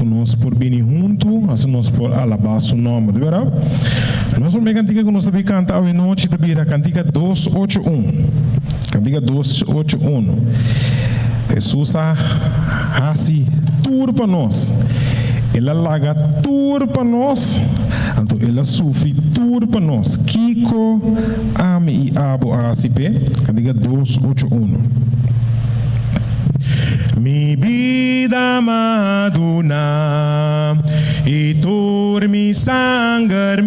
conosco por bem junto, assim nós por alabar seu nome, de verdade? Nós vamos cantiga que nós também canta hoje noite, também a cantiga 281. Cantiga 281. Jesus assim tudo para nós. Ela larga tudo para nós, então ela sofre tudo para nós. Kiko, Ami e Abo ACP, cantiga 281. Mi vida maduna e turmi sangarmes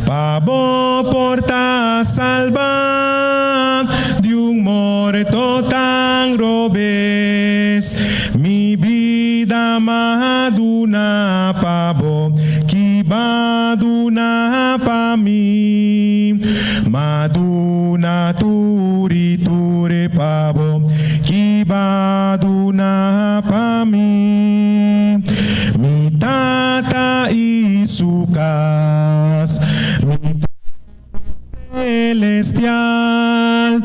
pabo porta salva de morto tan robes. Mi vida maduna pabo que maduna pa mi maduna turi pabo que maduna pa mi tata e sucas mi celestial.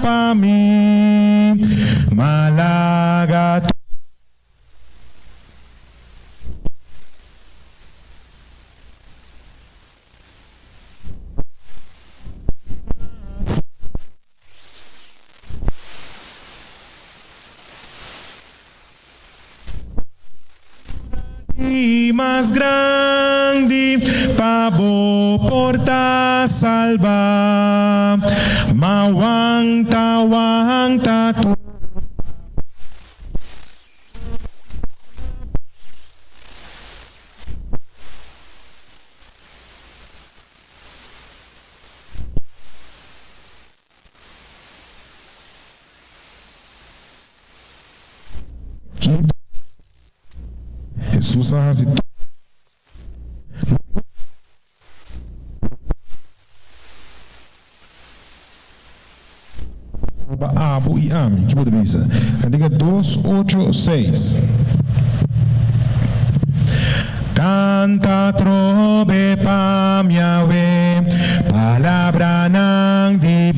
Pa mi malaga más grande pabo porta salva mawang ta tu Jesus hace Abu e Ami, que pode dizer? Cantiga 286. Canta trove pam Yahweh, palabra nang di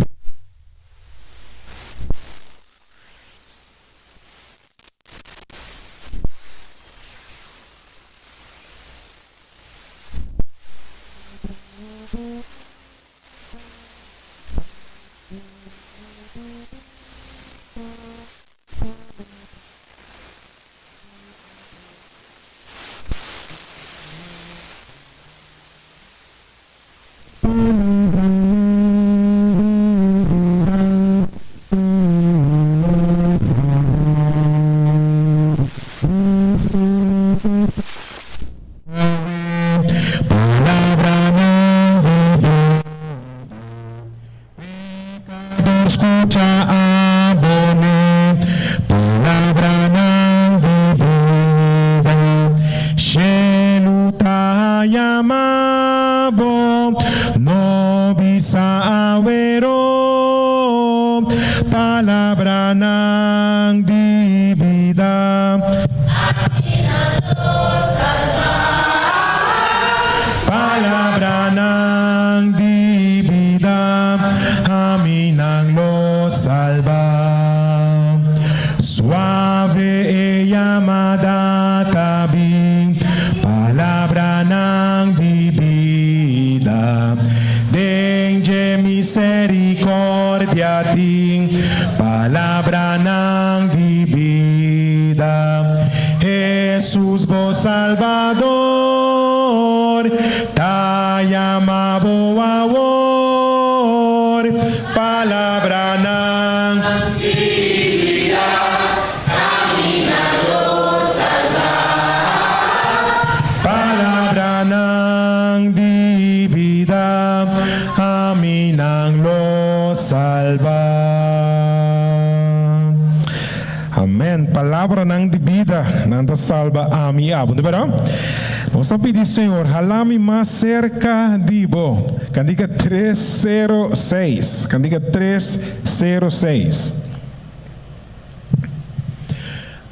palabra nang di vida. Palabra nang di vida, amin ang lo salva. Suave e llamada tabing, palabra nang di vida. Denge misericordia ting, palabra nang di vida. Jesús vos Salvador, ta llamabo awor, palabra nang di vida, caminando salvar. Palabra nang di vida, aminang lo salva. Amém. Palavra não de vida, não te salva a minha. Não é verdade? Vamos pedir, Senhor, halame mais cerca de bo. Cantiga 306. Cantiga 306.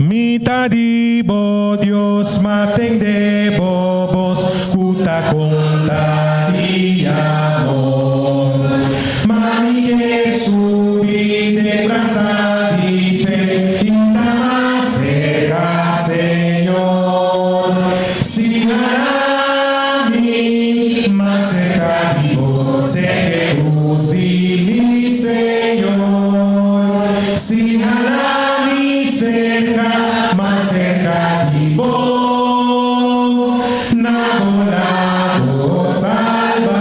Mitadibo Dios matende bobos kuta contaríamos. Mami que subí de brasa di fe y más cerca, Señor. Si a mí más cerca digo, sé que cruz di mi Señor. Si a mí cerca, más cerca digo, Nabolado Salvador,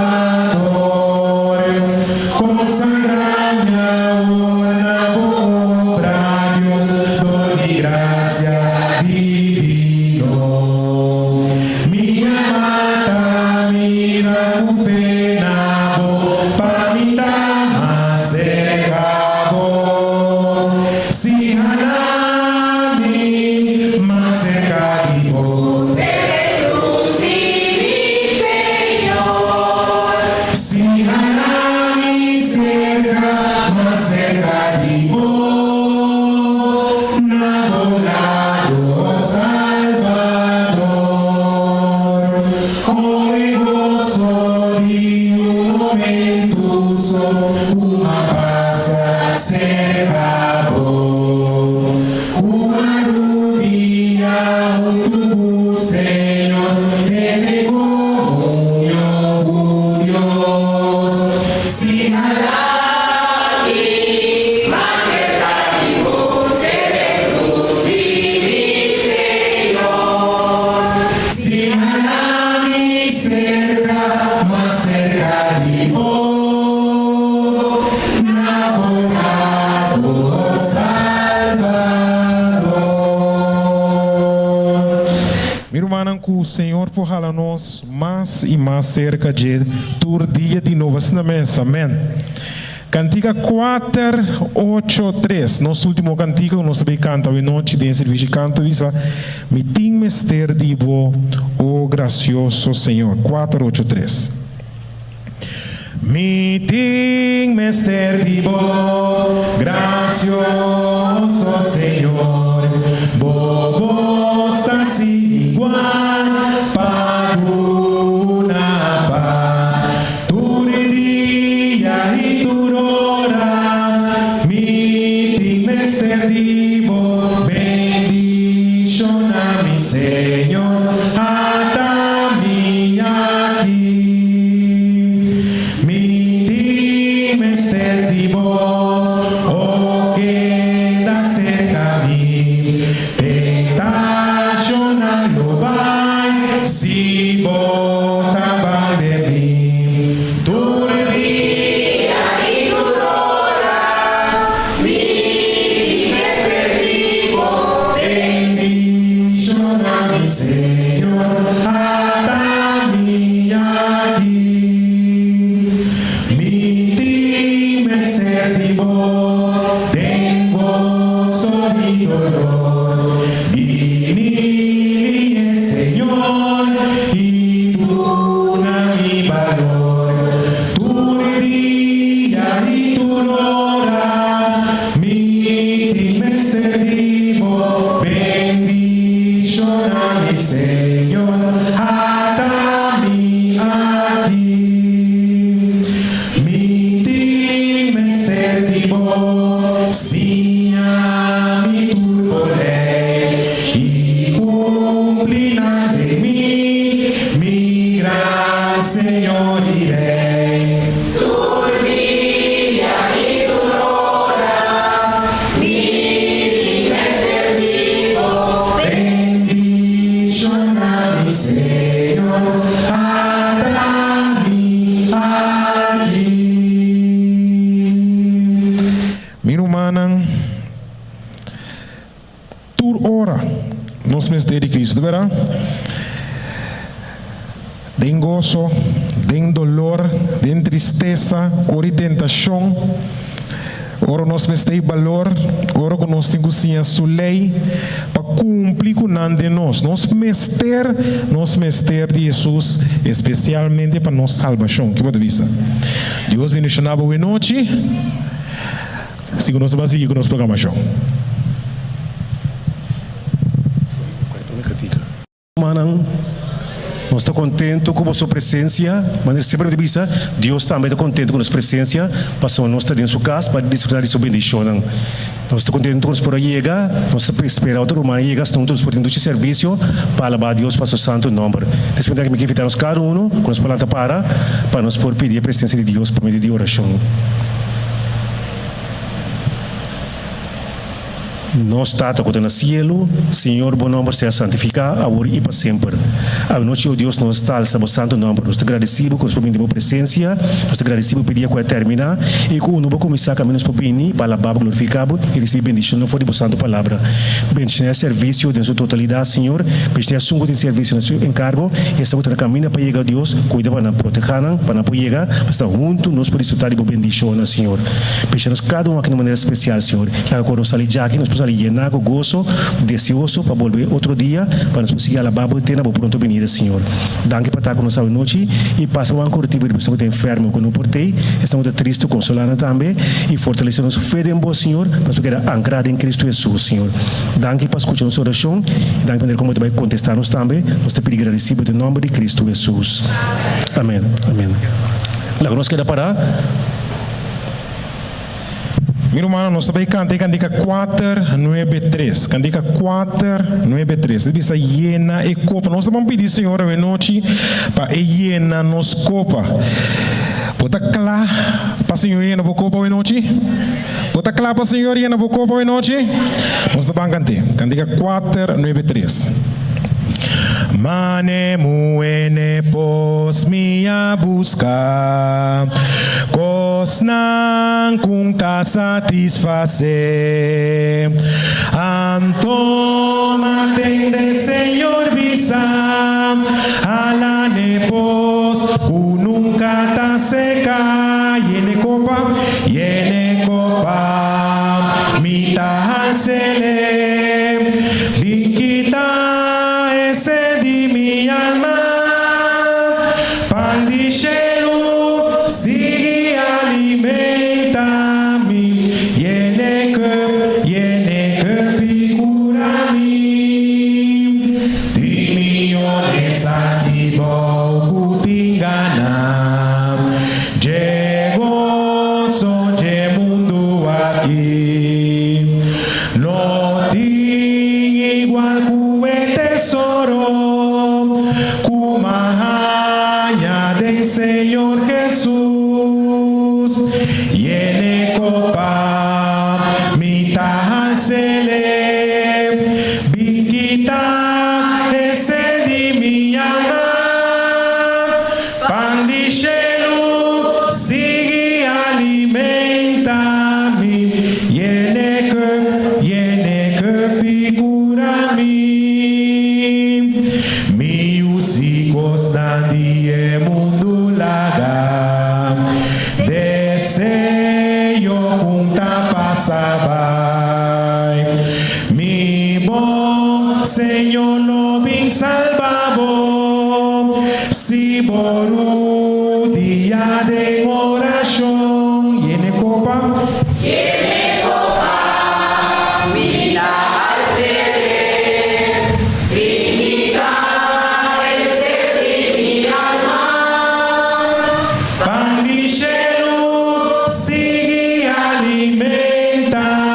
consagrame ahora obra Dios, doy gracia divino. Mi amata, mira tu fe, nabo, pamita más cerca, si halami más cerca digo, si halami cerca, más cerca digo, Nabolado Salvador. Hoy gozo di un momento, una pasa cerca, una rodilla tu Señor, de comunión con Dios. Si Más cerca digo, seré cruz y mi Señor. si halami cerca, más cerca digo, Nabolado Salvador. Meu irmão, que o Senhor porra nós mais e mais cerca de tur dia de novo assinamento. Amém. Cantiga 483, nosso último cantiga, nós também canta hoje noite de serviço de canto, visa mitim mester divo, o gracioso Senhor. 483. Mitim mester divo, gracioso Senhor, bobos assim igual, paduna paz, turidia e turora, mitim mester divo, bendición a mi Señor, hasta mi aquí. Mi mester divo, oh queda cerca a mí, tentación no va, si botaban de mí, Día y aurora, mi mester divo, bendición a mi Señor, hasta mi aquí. Mi mester divo, tengo y dolor, vini Señor, y tú mi valor, tu día y tu hora, mi mester divo, bendición a mi Señor, hasta mi aquí. Mi mester divo, si a mi turbolé y cumplirá de mí, mi gran Señor iré. día y aurora, mi mester divo, Bendición a mi Señor, hasta mi aquí. Mi humana, tur ora, nos mistérios de Cristo, verá? Den gozo, den dolor, den tristeza, ora tentação, ora nós mistérios valor, ora que nós temos a sua lei, para cumprir com nada de nós. Nós mister de Jesus, especialmente para nossa salvação. Que pode vista? Deus bendicionar boa noite. Siga nós vamos seguir com nossa programação. Nós estamos contentos com a sua presença, mas sempre de vista, Deus também está contente com a nossa presença, para nós estar em sua casa, para desfrutar de sua bendição. Nós estamos contentos por chegar, nós estamos esperando outro humano chegar, estamos por este serviço, para alabar a Deus para o seu santo nome. Depois de que invitarmos cada um, com nós para nós por pedir a presença de Deus por meio de oração. Nós estamos no cielo, Senhor, bom nome seja santificado, agora e para sempre. A noite, oh Deus, nós estamos no santo nome. Nós estamos agradecidos por sua presença, nós estamos agradecidos por pedir que terminar e que o novo começar caminhos para bem, para alabar, glorificado e receber bendição no foro de santo palavra. Bendição é serviço em sua totalidade, Senhor. Bendição é sungo de serviço no seu encargo e estamos no caminho para chegar a Deus, cuida para proteger, para chegar, para estar juntos, nós podemos desfrutar de bendição, Senhor. Bendição cada um aqui de maneira especial, Senhor. Agora nós saímos aqui, nós podemos llenar com gozo, deseoso para volver outro dia, para nos conseguir alabar e ter uma pronta venida, Senhor. Danke para estar com nós hoje noite e passa um curativo de pessoa que está enfermo, que não portei, estamos tristes, consolando também e fortalecendo nossa fé em Deus, Senhor, para ficar ancrado em Cristo Jesus, Senhor. Danke para escutar nossa oração e danke para como vai contestar-nos também, nós te pedimos agradecido em nome de Cristo Jesus. Amém. Amém. Agora nós queremos parar. Meu irmão, nós também candica 493. Candica 493. Ele bisa llena e copa. Nós vamos pedir, Senhor, a noite para llena nos copa. Bota claro para o Senhor llena a copa a noite. Bota claro para o Senhor llena a copa a noite. Nós vamos cantar. Candica 493. Mane muene pos mia busca, cos nan kung ta satisfacer. Anto matende Senhor visa, alane pos ku nunca ta seca. Yene copa, mita hansele, bikita ese di mi alma, pan di cielo, si alimentami, viene che picurami, di mio nesaki boku tingana, llego sonje mundo aquí, no ting igual que tesoro, kumahanya del Señor Jesús, llene copa, mitad cele, bikita ese di mi alma, pan di cielo, sigue alimentami, llene que picurami. Mi usicos nadie mundo laga, desejo junta pasabai. Mi bom Señor lo bin salvabo, si por un día de oración, llene copa. Pan di cielo, sigue alimentami,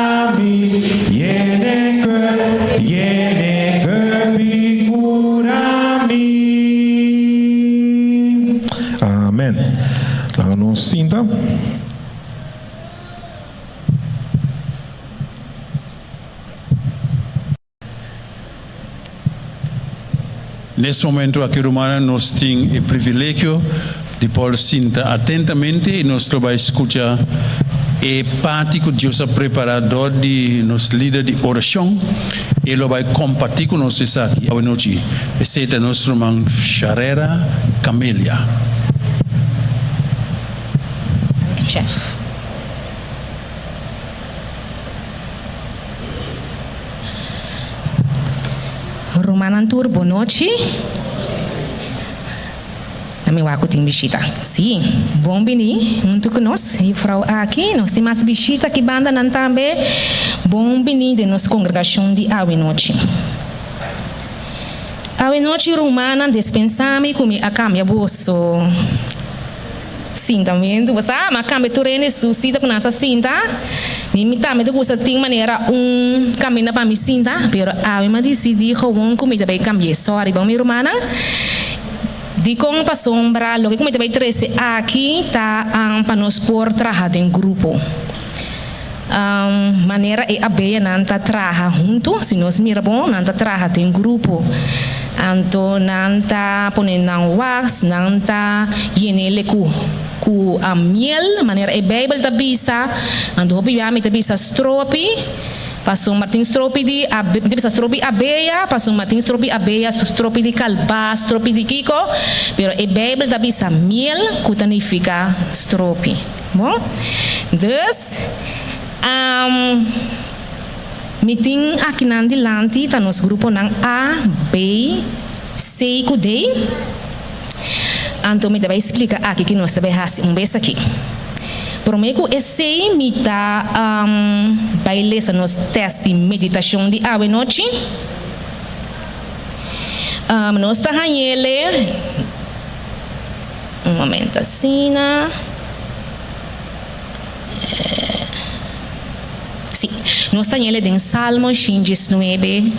viene que picurami. Amén. Láganos cinta. Nesse momento aqui, Romana, nós temos o privilégio de pôr cinta atentamente e nós vamos escutar e parte que Deus ha preparado de nos líder de oração. Ele vai compartilhar com nós isso aqui a noite. Esse é nosso irmão Charera Camélia. Jeff. Romanantur, boa noite. Nami waku ting bisita. Sim, bom bini, muito conosco. E frau aqui, nós temos mais bisita que banda nan também. Bom bini de nossa congregação de awe noite. A noite romana dispensame come a cambia bosso. Sim, também. Você mas cambia turene suscita com essa cinta. Me tá me do você tem maneira caminho para me cinta, pero a eu me decidi como como também cambiar sorry, bom minha romana. De como para sombra, lo que como também trece aqui tá para nos por trabalhar em grupo. Maneira é a beia nanta trabalha junto, se nós mira bom, nanta trabalha em grupo. Anto nanta pone nang wax, nanta yenele ku a miel, maneira é Bible da bisa, anto hopi yami da bisa stropi, passou Martin stropi di bisa stropi abeia, passou Martin stropi abeia, stropi di kalba, stropi di kiko, pero é Bible da bisa miel, ku tanifica stropi. Bom? Dus meeting aqui na Andilanti, tá nos grupo ng A, B, C e D. Então, me vai explicar aqui que nós também fazemos vez aqui. Prometo esse me tá vai ler nos testes de meditação de ave noite. Nós tá ele momento assim, Sim, nós estamos em Salmo 19,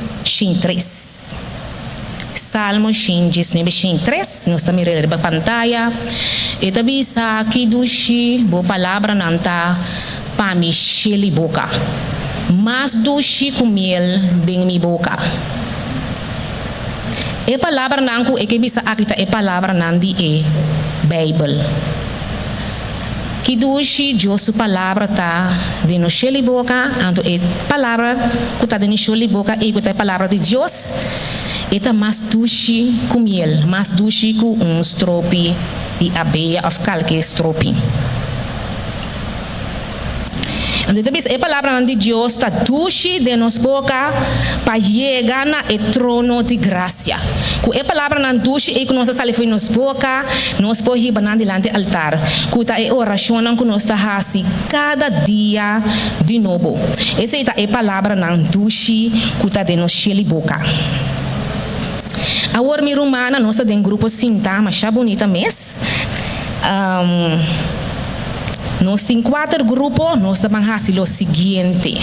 3. Salmo 19, 3. Nós estamos mirando a pantalla. E também aqui dushi, boa palavra nanta para me encher boca. Mas dushi com miel em minha boca. E palavra nanku e que bisa aqui tá e palavra nandi e Bible. Que dushi Deus palavra tá de no chele boca, anto é palavra que tá de no chele boca e que tá palavra de Deus, e tá mais dushi com miel, mais dushi com stropi de abeia of qualquer stropi. Então é palavra de Deus tá dushi de nos boca para chegar na trono de graça. Com é palavra na dushi e que nós sale foi nos boca, nós pode ir banando delante do altar. Com tá é oração que nós tá hasi cada dia de novo. Essa é palavra na dushi que tá de nos chele boca. A ormi romana nós tá de grupo cinta, mas é bonita mês. Nós temos 4 grupos, nós vamos fazer o seguinte.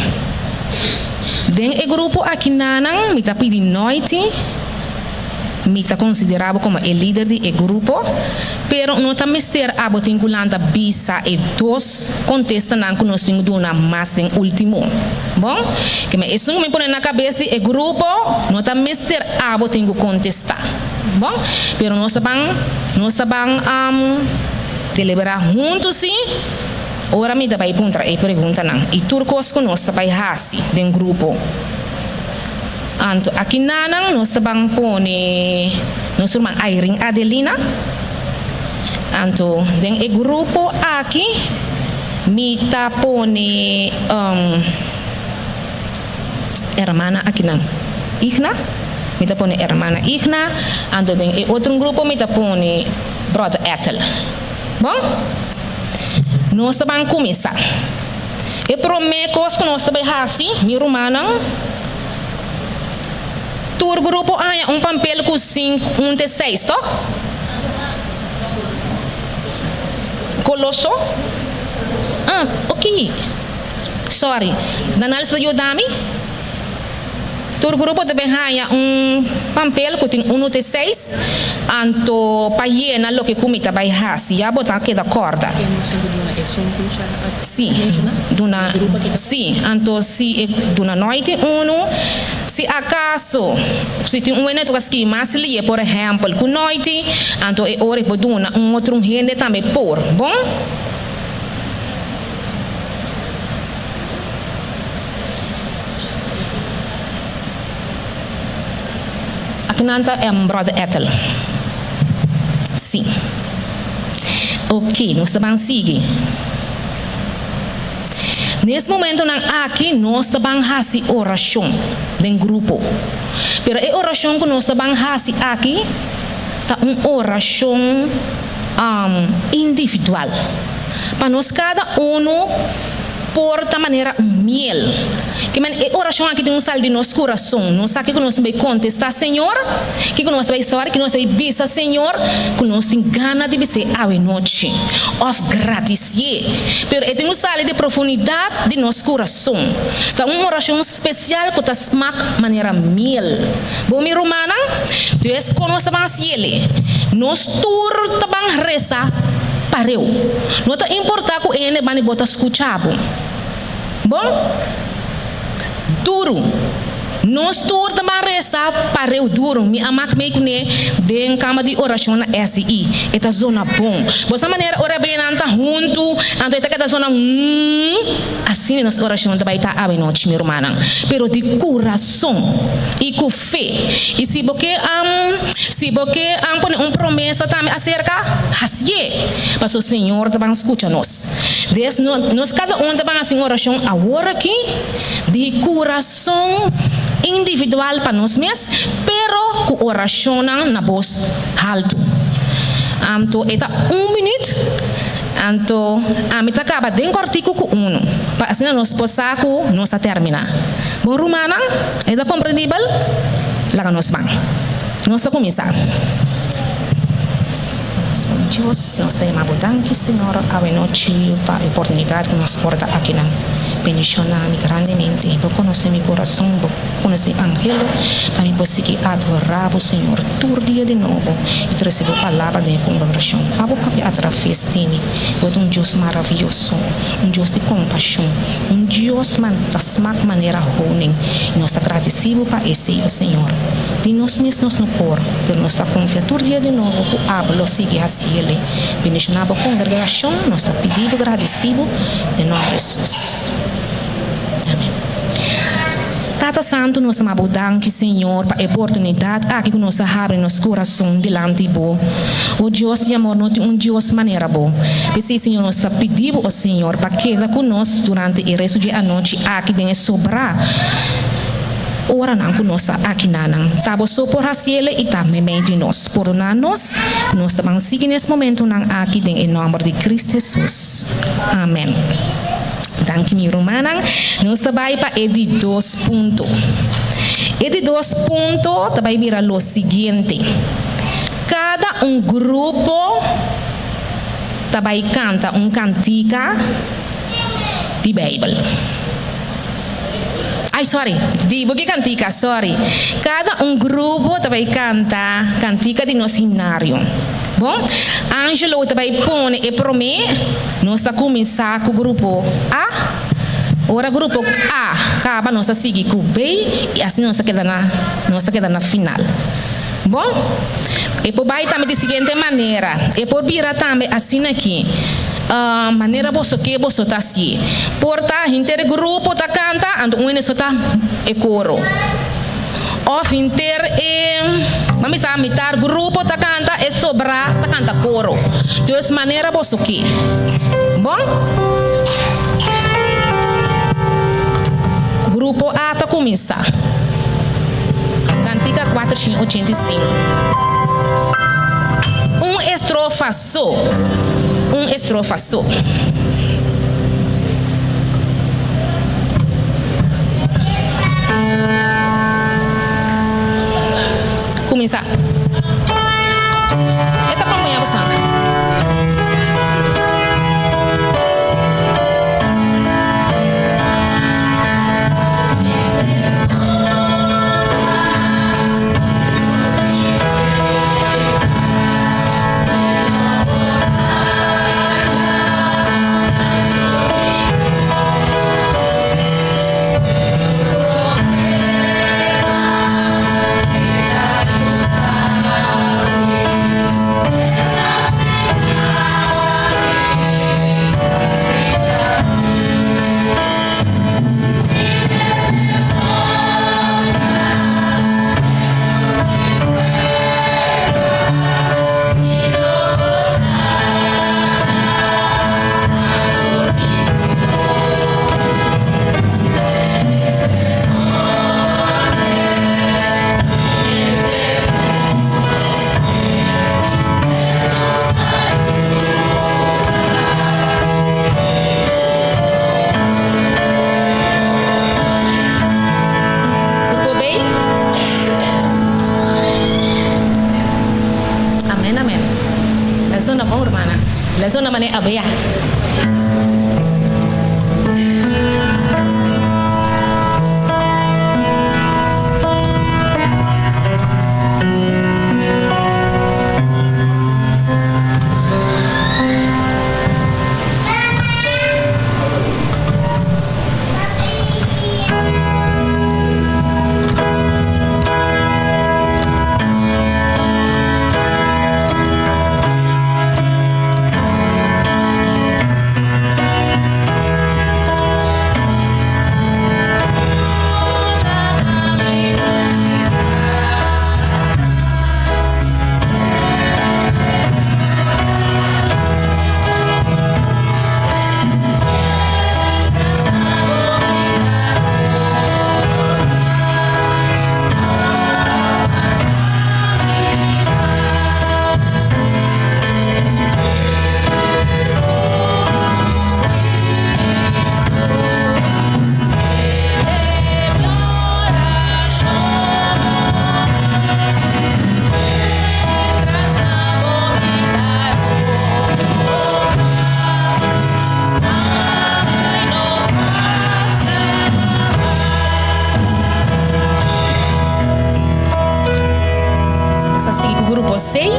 Dentro do grupo aqui nanang, me está pedindo noite, me está considerado como o líder do grupo, pero não está mister a botar culanta bisa e 2 contestam que nós temos dona mais em último. Bom, que me isso me põe na cabeça o grupo, não está mister a botar contestar. Bom, pero nós vamos deliberar juntos sim. Ora me dá para ir pergunta não. E turcos que nós vai hasi den grupo. Anto aqui nanang nós bang pone nós irmã Irene Adelina. Anto den e grupo aqui me tá pone hermana aqui não. Igna me tá pone hermana Igna. Anto den e outro grupo me tá pone brother Ethel. Bom? Nós vamos começar. E prometo que nós vamos fazer, minha romana. Tur grupo há papel com 5, 6, tá? Colosso? Ok. Sorry. Danal sa yudami? Tur grupo também há papel que tem 1 6. Anto paiena lo que comita vai hasi, já botar aqui da corda. Sim, anto se duna noite se acaso se tem evento que mais lia, por exemplo, com noite, anto é hora para duna outro gente também por, bom? Aqui nanta é brother Ethel. Sim. Ok, nós vamos seguir. Nesse momento, aqui, nós vamos fazer oração em grupo. Pero a oração que nós vamos fazer aqui é uma oração individual. Para nós, cada um porta maneira miel. Que man oração aqui tem sal de nosso coração. Não sabe que nós vai contestar Senhor, que nós vai sorrir, que nós vai bisa Senhor, que nós tem gana de bisa a noite. Of graticie. Pero é tem sal de profundidade de nosso coração. Tá uma oração especial que tá smack maneira miel. Bom mi romana, Deus conosco bang siele. Nós tur tabang reza pareu. Não tá importa que ele bani bota escuchabo. Bom? Duro. Nós tur tabang reza pareu duro. Mi amak me kune den cama de oração na SI. Eta zona bom. Bossa maneira ora bem anta junto, anta eta cada zona assim nossa oração também tá a noite meu irmão. Pero de coração e com fé. E se porque põe promessa também acerca hasie. Mas o Senhor também escuta nós. Deus nós cada também assim oração agora aqui de coração individual para nós mesmos, pero com oração na voz alto. Então, eta minuto. Então, a meta acaba de cortico com para assim nós possamos nós terminar. Bom, Romana, é compreendível? Lá nós vamos. Nós começar. Deus, nós temos uma danke, Senhor, a noite para a oportunidade que nos porta aqui na bendicionar-me grandemente, vou conhecer meu coração, vou conhecer o Evangelho, para me conseguir adorar o Senhor todo dia de novo e receber a palavra de congregação. Abo papi através de mim, vou um Deus maravilhoso, um Deus de compaixão, um Deus da smak maneira ruim. E nós estamos agradecidos para esse o Senhor. De nós mesmos no cor, por nós estar confiando todo dia de novo, o ablo seguir assim ele. Bendicionar a congregação, nós estamos pedindo agradecido de nome de Jesus. Amém. Tata Santo, nós amamos danke, Senhor, para a oportunidade aqui que nós abrimos nosso coração delante de Deus. O Deus de amor, não tem Deus maneira boa. Porque, Senhor, nós pedimos ao Senhor para que Ele conosco durante o resto da noite aqui dentro sobrar. Ora não conosco aqui não. Tabo só por ele e também de nós. Por nós também seguir nesse momento aqui dentro em nome de Cristo Jesus. Amém. Danke, minha irmã. Nós também para edi 2 pontos. Edi 2 pontos também vira o seguinte. Cada grupo também canta cantica de Bíblia. Di bagi cantica, Cada grupo também canta cantica de nosso seminário. Bom, Angelo também põe e promete, nós começar com o grupo A. Ora grupo A, acaba nós seguir com o B e assim nós queda na final. Bom, e por baixo também de seguinte maneira, e por virar também assim aqui. Maneira você tá assim. Porta inter grupo tá canta, ando só tá e coro. Of inter mami sa mitar grupo tá canta e sobra tá canta coro. Dus maneira você que. Bom? Grupo A tá começar. Cantica 485. Estrofa só. Estrofa só. Começar. Essa acompanha você. na mane abaya. Grupo 6.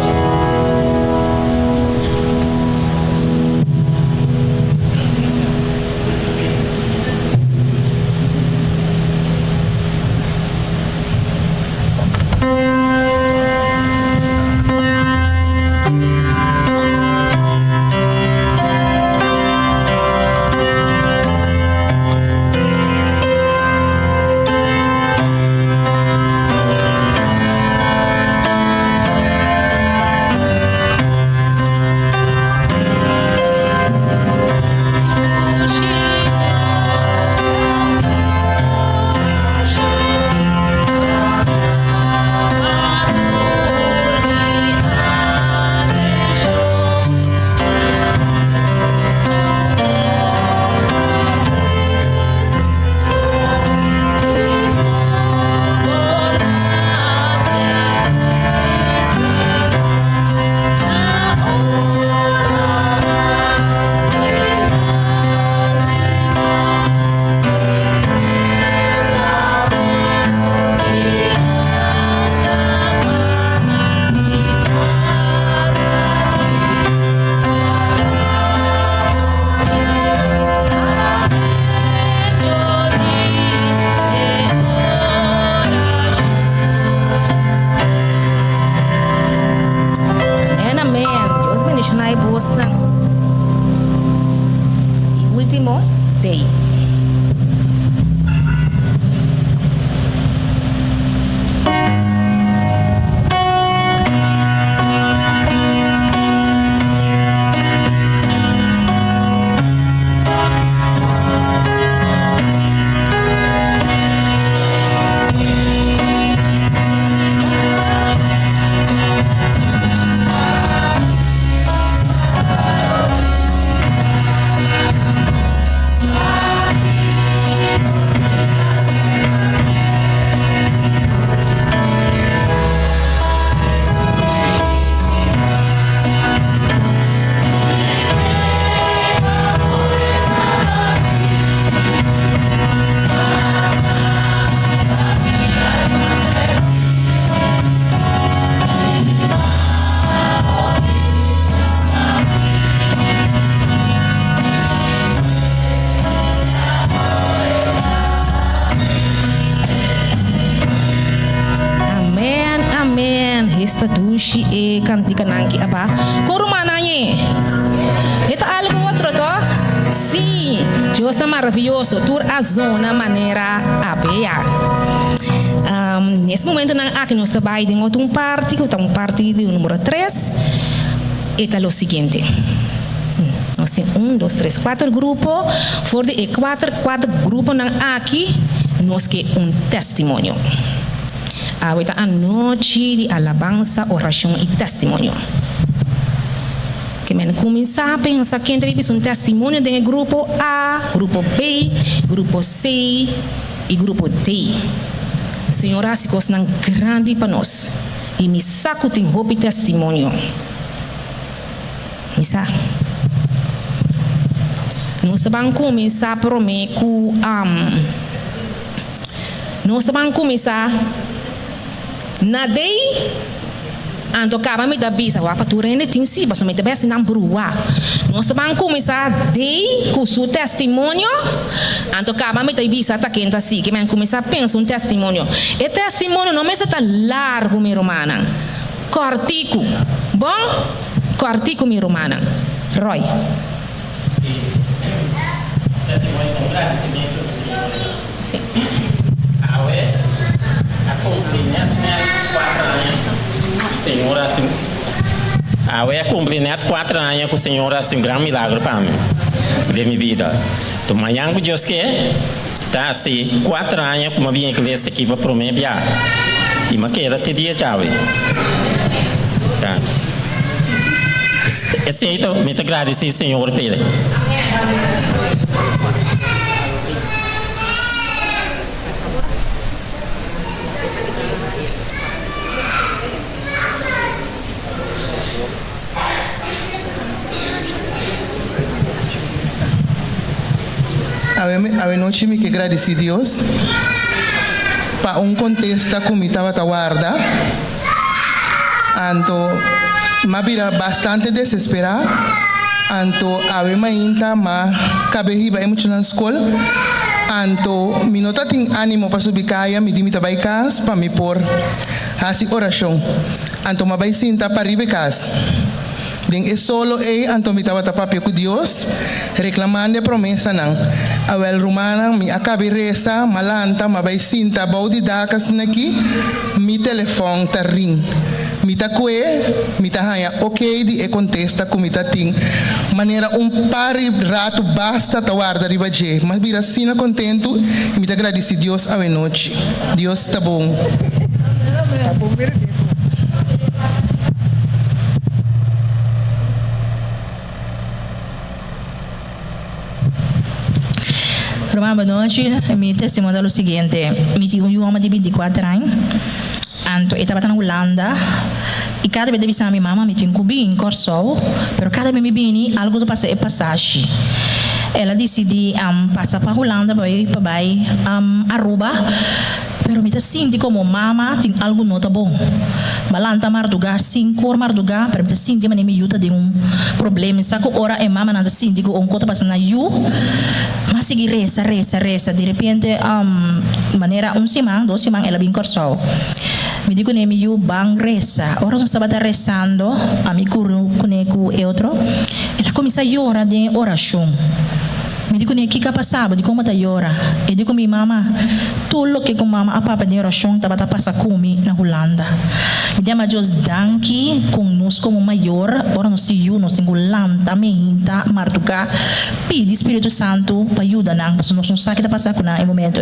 Y último, day. Esta dushi e cantica nanki aba. Corumananye. Eta algo outro, to? Sim, Deus é maravilhoso. Tur a zona maneira abeia. Nesse momento nang aqui nós trabalhamos em outro parte, que é um parte do número 3. Eta lo seguinte. Nós temos 1, 2, 3, 4 grupos. For de 4 grupos nang aqui, nós que testemunho. Ahorita a noite de alabança, oração e testemunho. Que men começar a pensar que entre testemunho do grupo A, grupo B, grupo C e grupo D. Senhora, se coisa não grande para nós. E me saco tem roupa e testemunho. Me saco. nós vamos começar prometer com nós vamos começar na day anto acaba me da bisa wa paturene tin si baso me besi nam brua nós vamos começar day com seu testemunho anto acaba me da bisa ta quenta si que men começar pensa um testemunho e testemunho não me está largo mi romana cortico bom cortico mi romana Roy testemunho com agradecimento sim a cumprimento 4 anos Senhor assim a cumprimento 4 anos com o Senhor assim um grande milagre para mim de minha vida então amanhã que Deus quer tá assim 4 anos como a minha igreja aqui para prometer e me queda até dia chave tá assim então me agradecer Senhor pelo A noite me que agradeci a Deus para contexto como estava a guarda. Anto, me vira bastante desesperado. Anto, a minha ainda mas cabe riba muito na escola. Anto, me nota tem ânimo para subir caia, me dimita vai casa para me pôr assim oração. Anto, me vai sentar para riba casa. Den é solo anto me estava tapando com Deus, reclamando a promessa não. A wel romana me acabei reza, malanta, mas vai sinta baudi dakas naqui, mi telefone tá ring. Mi tá coe, mi tá hanha, ok de contesta como tá ting. Maneira pari rato basta tá guarda riba je, mas vira sina contento e me tá agradecido Deus a noite. Deus tá bom. Romana, boa noite. Meu testemunho é o seguinte: me tinha um homem de 24 anos, anto estava na Holanda, e cada vez que eu minha mamãe me tinha um corso, mas cada vez que me vini, algo do passagem. Ela decidiu passar para a Holanda para Aruba, pero me sinto como mama tem algo nota bom. Malanta marduga 5 horas marduga, pero me sinto que me ajuda de problema. Saco hora é mama nada sinto que coisa passa na mas seguir reza. De repente, maneira 2 semanas ela vem corso. Me digo nem me bang reza. Ora eu estava rezando, a me curo com outro. Ela começa a chorar de oração. Me digo nem que passava, de como está chora. E digo minha mama, tudo que com mama a papa de oração estava a passar comigo na Holanda. Me dama Deus danke conosco como maior, ora nós temos lanta, meinta, martuca, pede Espírito Santo para ajudar nós, nós não sabemos o que está passando no momento.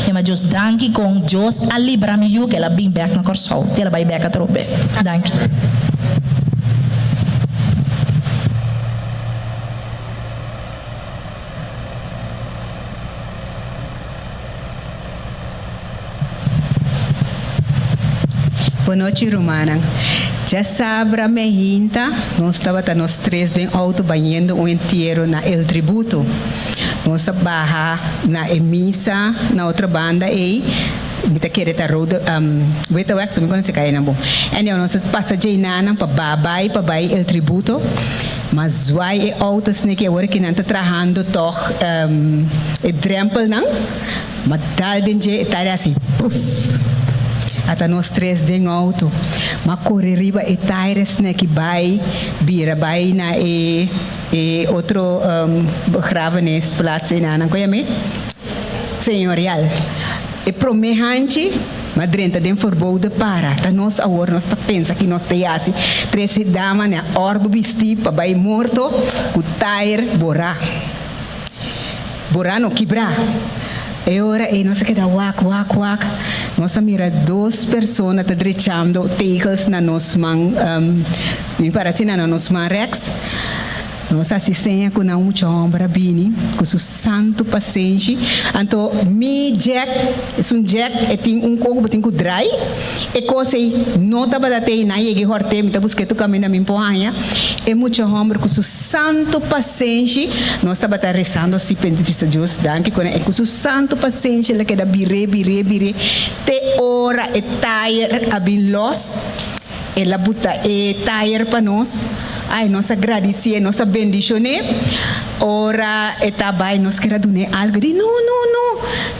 Dama Deus danke com Deus a livrar-me que ela vem back na corso, ela vai back a trope. Danke. Boa noite, Romana. Já sabe, me hinta, nós estávamos 3 em auto banhando inteiro na El Tributo. Nós barra na emissa, na outra banda, me tá querendo road, weta wax, me conhece cair na bom. E nós passa de nana para babai El Tributo. Mas vai autos que agora que não está trabalhando toch drempel não, mas tal de está assim, puff. Até nós 3 de auto, mas correr riba e taires que vai na outro gravenes plaats in aan, conhece? Senhorial. E promehante, mas drenta den verboden para. Tá nós agora nós tá pensa que nós tem assim 3 damas na ordo vestir para vai morto, o tair borá no quebrar. E ora nós queda wak. Nós mira 2 pessoas tá drechando tegels na nos man me parece na nos man rex. Nós assistência com não muita ombra bini, com seu santo paciente. Então, mi Jack, Jack, tem coco, tem com dry, e coisa não tá para ter na e horte, me tá buscando caminho na minha poanha, e muita ombra com seu santo paciente, nós tá para rezando se pendente de Deus, danke com seu santo paciente, ele queda bire, te ora e tire abin los, e la buta e tire para nós. Ai, nós agradecemos, nós bendicionamos. Ora, etabai, nós queremos dar algo de não.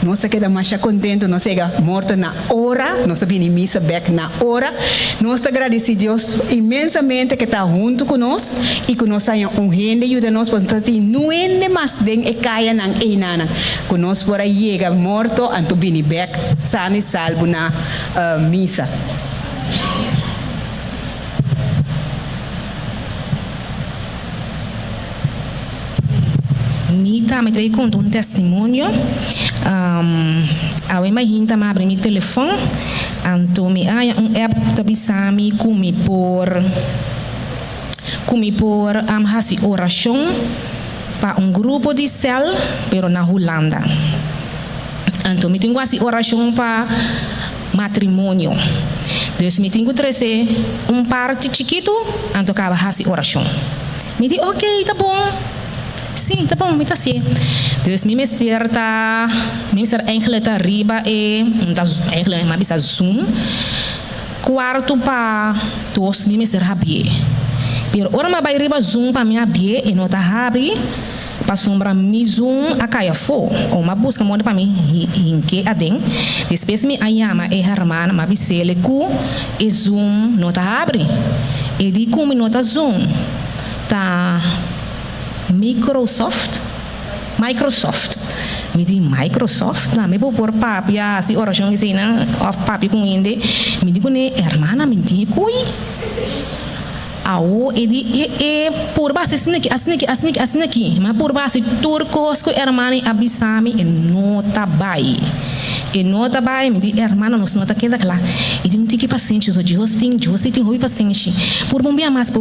Nós queremos mais contente, nós chega morto na hora, nós vim em missa back na hora. Nós agradecemos a Deus imensamente que está junto conosco e que nós tenha gente ajuda nós para ter não é mais den e caia nang e nana. Que nós por aí chega morto, anto vim back sano e salvo na missa. Mita, me traí conto testemunho. A minha hinta me abre meu telefone. Então me há app que bisami kumi por hasi oração para grupo de cel, pero na Holanda. Então me tenho assim oração para matrimônio. Então me tenho trazer parte chiquito, então acaba hasi oração. Me diz, ok, tá bom. Sim, tá bom, me tá assim. Dus me certa, me ser eigenlijk tá riba e eigenlijk me bisa zoom. Quarto pa tos me ser habie. Pero ora me vai riba zoom pa me habie e não tá habie. Pa sombra me zoom a caia fo. Ou ma busca moda pa me hinke adem. Depois me ayama e hermana ma bisele ku e zoom não tá abre. E di ku me não tá zoom. Tá Microsoft. Me diz Microsoft, me vou por papi, se oração que sei na of papi com inde, me digo ne hermana me diz coi. Ao e por base assim aqui, mas por base turcos com hermana abisami e nota bai. E nota bai me diz hermana nos nota queda lá. E tem que paciente o Deus tem hobby paciente. Por bom mais,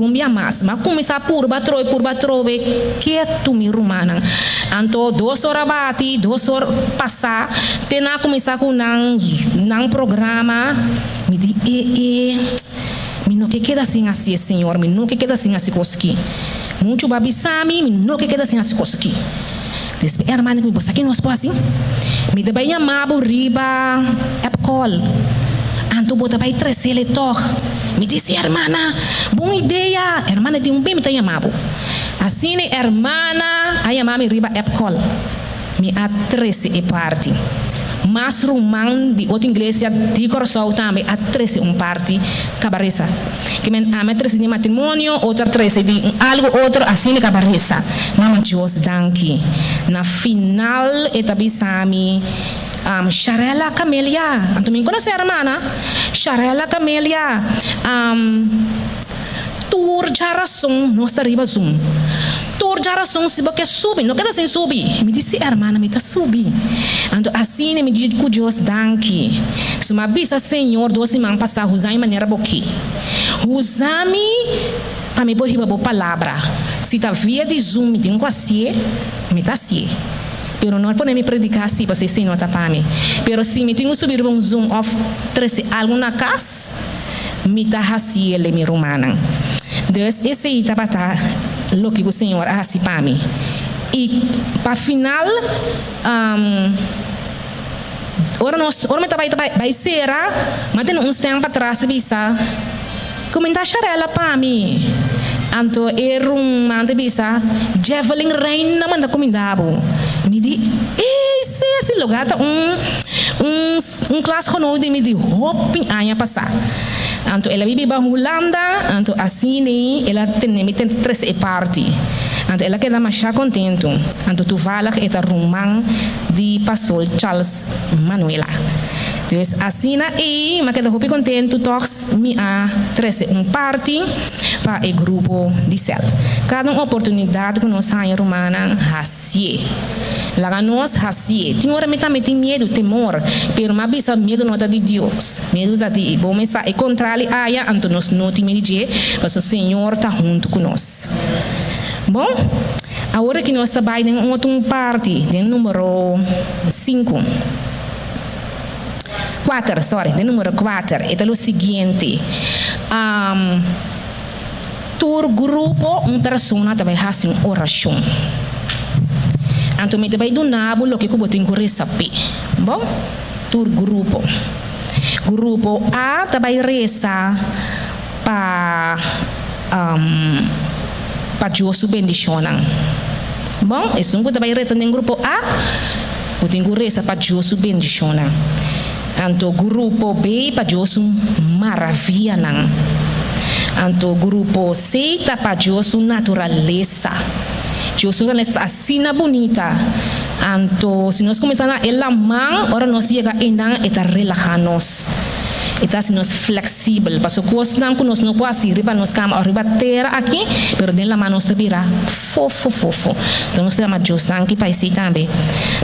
mas começar por batroi que tu me rumana. Anto 2 horas bati, 2 horas passar, tena começar com nang programa, me diz me não que queda assim assim, Senhor, me não que queda assim assim coski. Muito babisami, me não que queda assim assim coski. Despe hermano me bosa que nós pode assim. Me dá bem amabo riba app call. Anto bota vai trazer ele toque. Me disse hermana, boa ideia. Hermana tem bem me tá amabo. Assim hermana, aí amami riba app call. Me a 13 e parte. Mas rumang di outra igreja de Corsol também a 13 parte cabaresa. Que men a 13 de matrimônio, outra 13 de algo outro assim de cabaresa. Mama Deus danke. Na final etabisami Sharela Camelia. Anto me conhece a hermana? Sharela Camelia. Tur jaração nossa riba zoom. Tur jaração se você subir, não quer sem subir. Me disse hermana, me tá subir. Então assim me diz que Deus danke. Se uma bisa Senhor doce man passar usar em maneira boqui. Usami para me borriba boa palavra. Se tá via de zoom me tem quase, me tá assim. Pero não pode me predicar assim para vocês não tá para mim. Pero se me tenho subir um zoom of 13 algo na casa, me tá assim ele me romana. Deus esse aí tá para lo que o Senhor assim para mim. E para final ora me tá vai será, mas tem uns tempo atrás bisa. Comentar charela para mim. Anto manda bisa javelin rain na manda comendabo. Me di esse lugar tá um classe de me di hopping anya passar. Anto ela vive ba Holanda, anto assim ela tem 3 parte. Anto ela queda mais contento. Anto tu vala que eta rumang de pastor Charles Manuela. Então assim aí, mas queda hopi contento tox me a 13 parte para o grupo de cel. Cada oportunidade que nós saímos romana hasie. Lá nós hasie. Tem hora me também tem medo, temor, pero mas bisa medo não é de Deus. Medo da de bom mensagem e contrário aya anto nós não tem medo, mas o Senhor está junto conosco. Bom, agora que nós trabalhamos em outra parte, de número 5. 4, sorry, de número 4, é o seguinte. Tur grupo, persona também faz uma oração. Então, me também do nabo, lo que eu boto em receber. Bom, tur grupo. Grupo A também reza para Deus bendicionar. Bom, isso não também reza no grupo A, boto em reza para Deus bendicionar. Então, grupo B para Deus maravilha. Então, grupo C para Deus naturaleza. Deus naturaleza assim bonita. Então, se nós começamos a ela mão, ora nós chega ainda eta relajarnos. Eta se nós flexível, porque coisas não que nós não podemos ir para nós cama arriba terra aqui, pero de la mano se vira fofo. Então nós temos Deus aqui para isso também.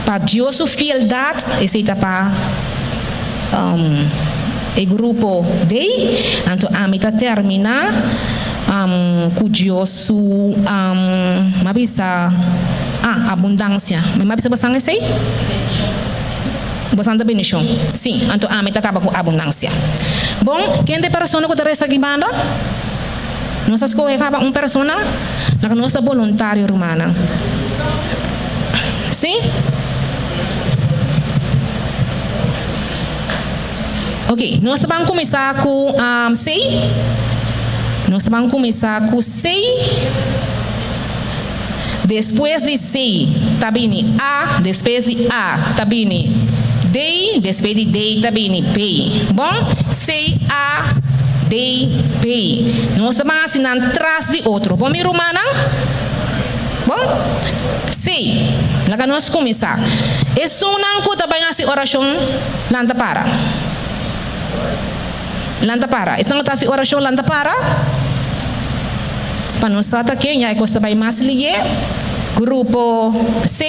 Para Deus sua fieldade, esse está para o grupo D, então a meta termina com Deus mabisa abundância. Mas mabisa basang esse aí? Basang da bendição. Sim, então a meta acaba com abundância. Bom, quem tem pessoa que está resta aqui banda? Nós escolhemos uma pessoa na nossa voluntária romana. Sim? Ok, nós vamos começar com C. Nós vamos começar com C. Depois de C, tá bem A. Depois de A, tá bem D. Depois de D, tá bem B. Bom, C, A, D, B. Nós vamos assinar atrás de outro. Bom, mi romana? Bom, C. Lá nós começar. Isso não conta bem assim oração. Lanta para. Lanta para. Isso não está assim oração lanta para. Para nós aqui, já é coisa bem mais lié. Grupo C.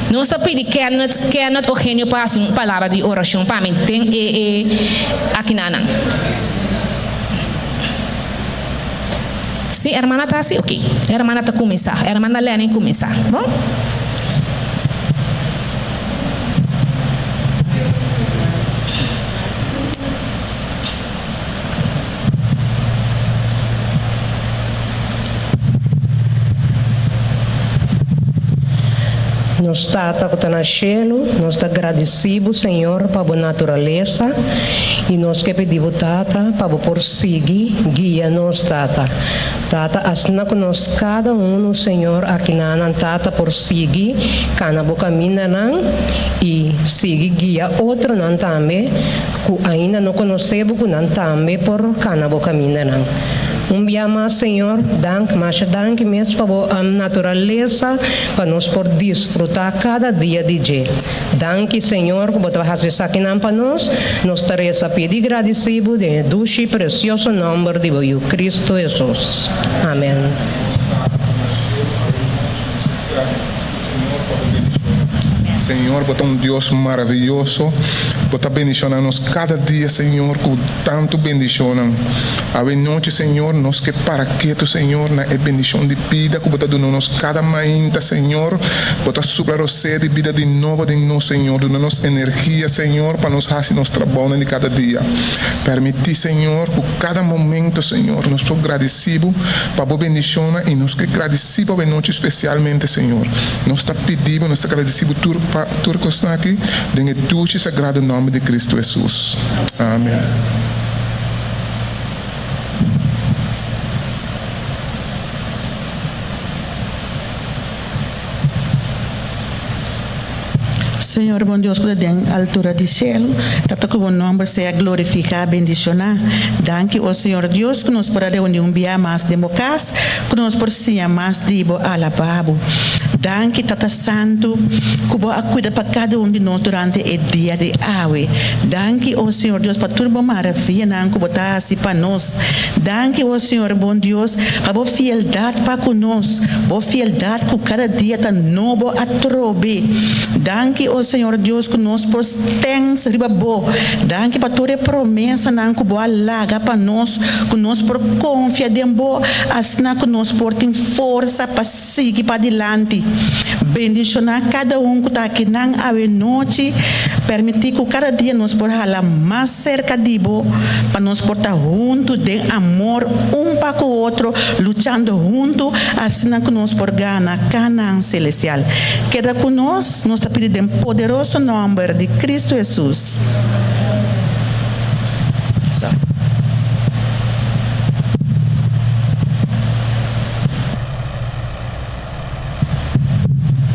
Nós pedimos Kenneth Eugenio para uma palavra de oração para mim. Tem aqui nana. Sim, hermana está assim? Ok. Hermana está começar. Hermana Lene começar. Bom? Nós estamos no cielo, nós estamos agradecidos, Senhor, para a natureza e nós que pedimos, Tata, para por seguir, guia-nos, Tata. Tata, assim nós cada Senhor, aqui na Tata, por seguir, cana boca caminha e seguir, guia outro não também, que ainda não conhecemos, que não também por cana boca caminha. Dia mais, Senhor, mas dank mesmo para a natureza, para nós por desfrutar cada dia de dia. Dank, Senhor, que você faz isso aqui para nós teremos a pedir agradecido de doce e precioso nome de Cristo Jesus. Amém. Senhor, você é Deus maravilhoso. Você bendicionamos cada dia, Senhor, com tanto bendicionam. A noite, Senhor, nós que para que tu, Senhor, na bendição de vida, que você dá-nos cada manhã, Senhor, você supra a sede de vida de novo de nós, Senhor, dá-nos energia, Senhor, para nos fazer nosso trabalho de cada dia. Permite, Senhor, que cada momento, Senhor, nós somos agradecidos para a bendição e nós que agradecemos a noite especialmente, Senhor. Nós estamos pedindo, nós estamos agradecidos tudo que está aqui, dentro do sagrado nome de Cristo Jesus. Amém. Senhor, bom Deus, que tem altura do céu, tanto que o nome seja glorificado, bendicionado. Danke, ó Senhor Deus, que nos pode reunir dia mais de mocas, que nos por ser mais de alababo. Danke, Tata Santo, cubo a cuida para cada de nós durante o dia de hoje. Danke, oh Senhor Deus, para tudo maravilha, não cubo tá assim para nós. Danke, oh Senhor, bom Deus, para boa fieldade para conosco, boa fieldade que cada dia tá novo a trobe. Danke, oh Senhor Deus, que nós por tens riba bo. Danke para toda promessa, não cubo a laga para nós, que nós por confia de bo, assim que nós por tem força para seguir para adiante. Bendicionar cada que está aqui na noite, permitir que cada dia nós por falar mais cerca de bo, para nós por estar junto de amor para com o outro, lutando junto, assim que nós por ganhar Canaã celestial. Queda conosco, nós está pedindo em poderoso nome de Cristo Jesus.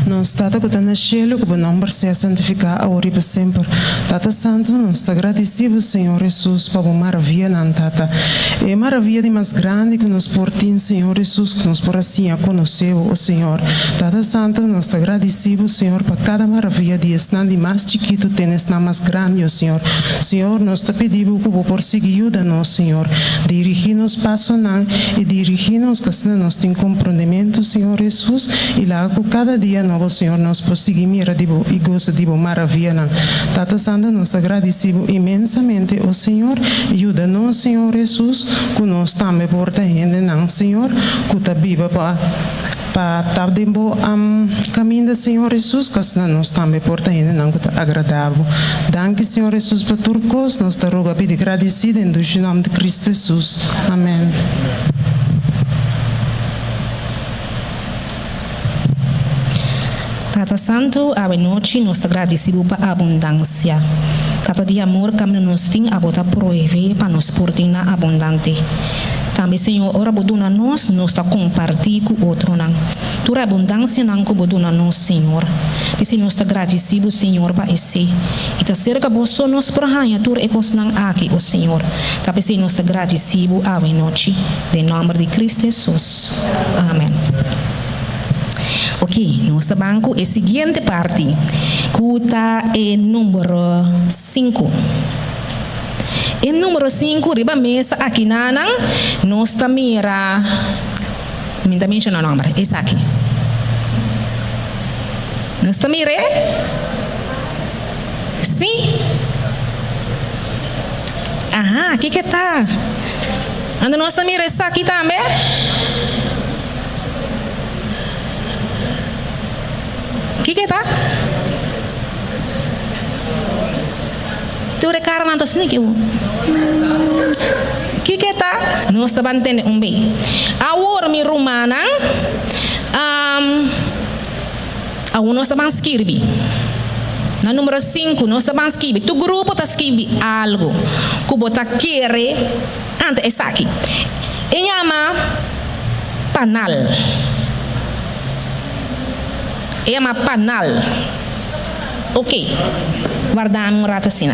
Nós Tata que está no cielo, que o nome seja santificado agora e para sempre. Tata Santo, nós está agradecido, Senhor Jesus, para a maravilha na Tata. É a maravilha de mais grande que nos portem, Senhor Jesus, que nos por assim a conhecer, o Senhor. Tata Santo, nós está agradecido, Senhor, para cada maravilha de estar de mais chiquito, tens na mais grande, o Senhor. Senhor, nós está pedindo que o por seguir ajuda-nos, Senhor. Dirigir-nos passo não e dirigir-nos que nós temos comprometimento, Senhor Jesus, e lá que cada dia novo, Senhor, nós prosseguimos e gosta de maravilha. Tata Santo, nós agradecemos imensamente, o Senhor, ajuda-nos, Senhor Jesus, que nós também porta gente, não, Senhor, que está viva para estar de caminho do Senhor Jesus, que nós também porta gente, não, que está agradável. Danke, Senhor Jesus, para turcos, nós te roga pedir agradecido em nome de Cristo Jesus. Amém. Tata Santo, a noite nós agradecemos para a abundância. Tata de amor que nos tem a botar prover para nos portar na abundante. Também, Senhor, ora boduna nós está compartilhar com outro não. Toda abundância não que boduna nós, Senhor. E se nós agradecemos, Senhor, para esse. E tá cerca bolso nós para ganhar toda ecos não aqui, o Senhor. Também se nós agradecemos a noite, em nome de Cristo Jesus. Amém. Ok, nosso banco é a seguinte parte, que está em número 5. Em número 5, riba mesa aqui na nós está mira, me também chama o nome, esse aqui. Nós está mira? Sim? Aham, aqui que está. Anda nós está mira esse aqui também? Que tá? Tu recara nanto sini que tá? Nós tá bantene bem. Awor mi rumana nós tá escrever. Na número 5 nós tá escrever. Tu grupo tá escrever algo que bota querer ante essa aqui. E chama panal. É uma panal. Ok. Guardamos um rato assim.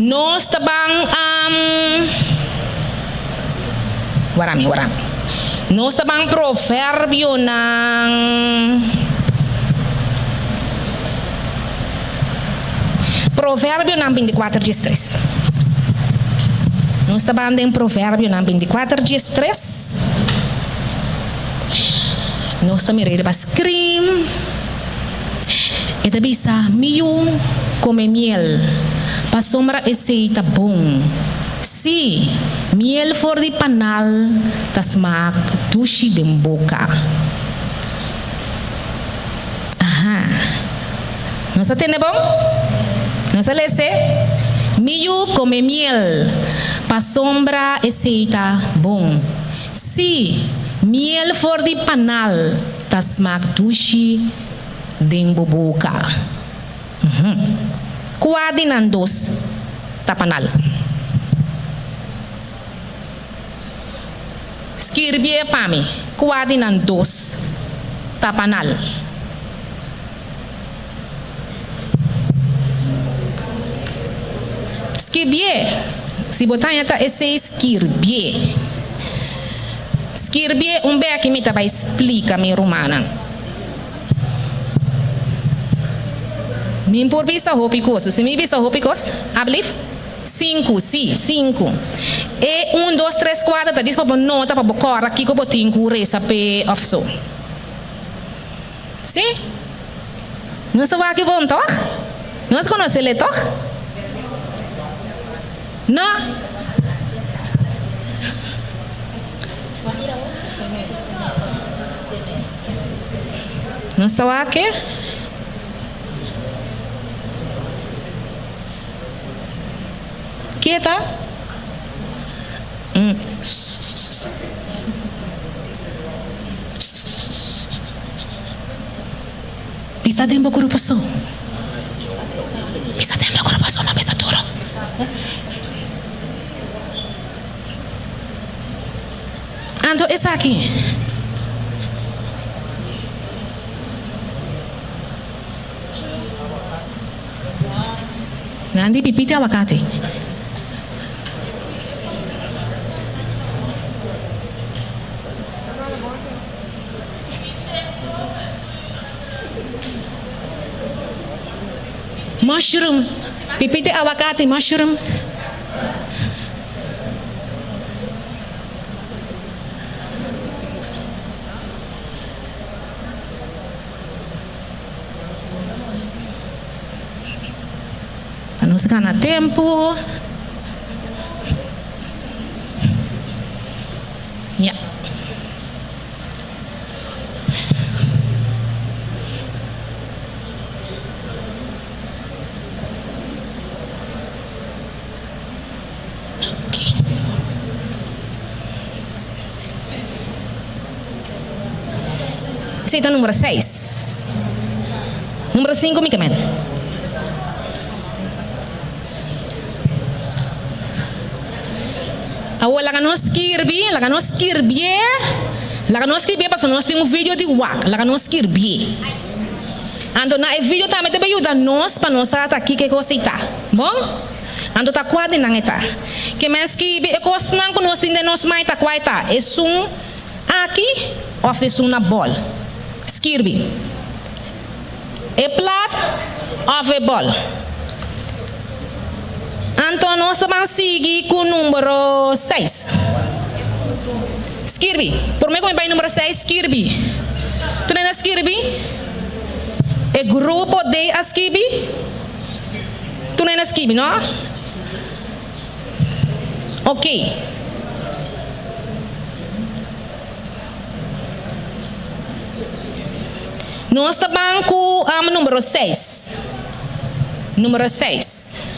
Nós também Warami. Nós também provérbio ng Provérbio ng 24 dias 3. Nós também tem provérbio ng 24 dias 3. Nós também para scream. E bisa miu come miel. Pa sombra esse bom. Si miel for di panal tasmak tushi dem boca. Aha. Nós atende bom? Nós lese miu come miel. Pa sombra esse bom. Si miel for di panal tasmak tushi dem boca. Kuwadi ng dos tapanal. Skirbie pami. Kuwadi ng dos tapanal. Skirbie. Si botanya ta ese skirbie. Skirbi bek me vai explica me romana. Min por visa hopicos, se me visa hopicos, ablif 5, sim, 5. E 1, 2, 3, 4, tá diz para nota para bocar aqui que eu botinho com reza pe ofso. Sim? Não sabe que vão tocar? Não se conhece ele tocar? Não? Não sabe que? Que tá? Bisa tempo grupo só. Bisa tempo grupo só na mesa toda. Ando essa aqui. Nanti pipiti abacate. Mushroom. Pipiti abacate, mushroom. Não se ganha tempo. Yeah. Aceita número 6. Número 5, me camen. Awal laga nos kirbi para nós tem vídeo de wak, laga nos kirbi. Ando na vídeo também te ajuda nós para nós estar aqui que coisa tá, bom? Ando tá quase não está. Que mais kirbi é coisa não que nós ainda nós mais tá quase tá. É sum aqui, oferece na bola. Skirbi. É plat, of bola. Então, nós vamos seguir com o número 6. Skirbi. Por mim, como vai número 6, Skirbi. Tu não é Skirbi? É grupo de Skirbi? Tu não é Skirbi, não? Ok. Nós vamos com o número 6. Número 6.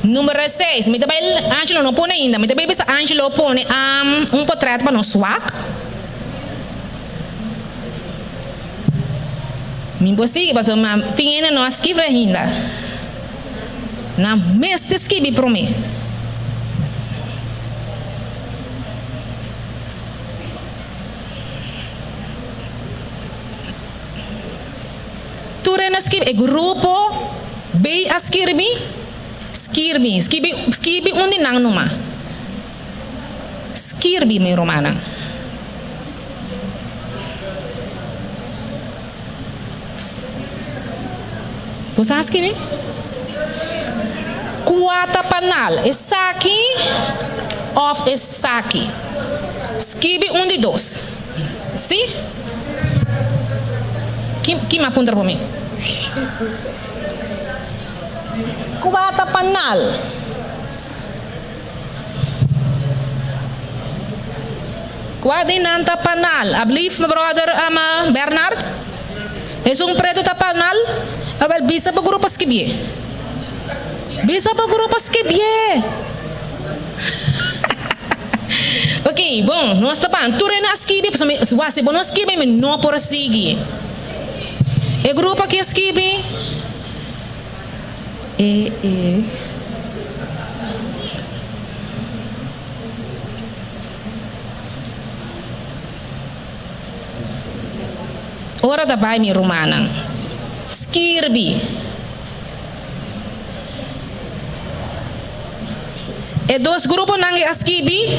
Número 6, me também Angelo não põe ainda, me também bisa Angelo põe portreto para nós swak. Me impossível, mas tinha não escrever ainda. Na mesma escrever para mim. Tu escreve grupo B escreve. Skirbi onde não numa. Skirbi me romana. Você escreve? Quatro panal. Esse aqui of esse aqui. Skirbi onde dois. Sim? Quem me aponta para mim? Quatro panal. Quadrinanta panal. Ablief, meu brother, Bernard. É preto ta panal. Abel bisa para grupo skibie. Bisa para grupo skibie. Ok, bom, nós estamos tudo na skibie. Se bom nós skibie, não por seguir. É grupo que skibie. Ora da bai mi romana. Skirbi. E dois grupos nangue askibi.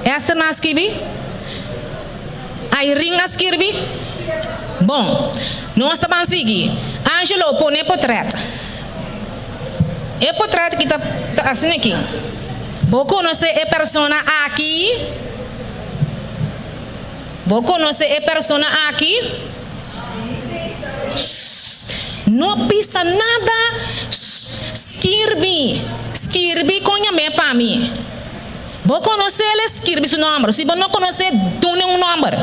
Esta na askibi. Aí ring askirbi. Bom, nós estamos seguir. Angelo põe portrait. E portrait que tá assim aqui. Vou conhecer a persona aqui. Vou conhecer a persona aqui. Não pisa nada. Skirbi conhece para mim. Vou conhecer ele, escreve seu número. Se você não conhecer, dê um número.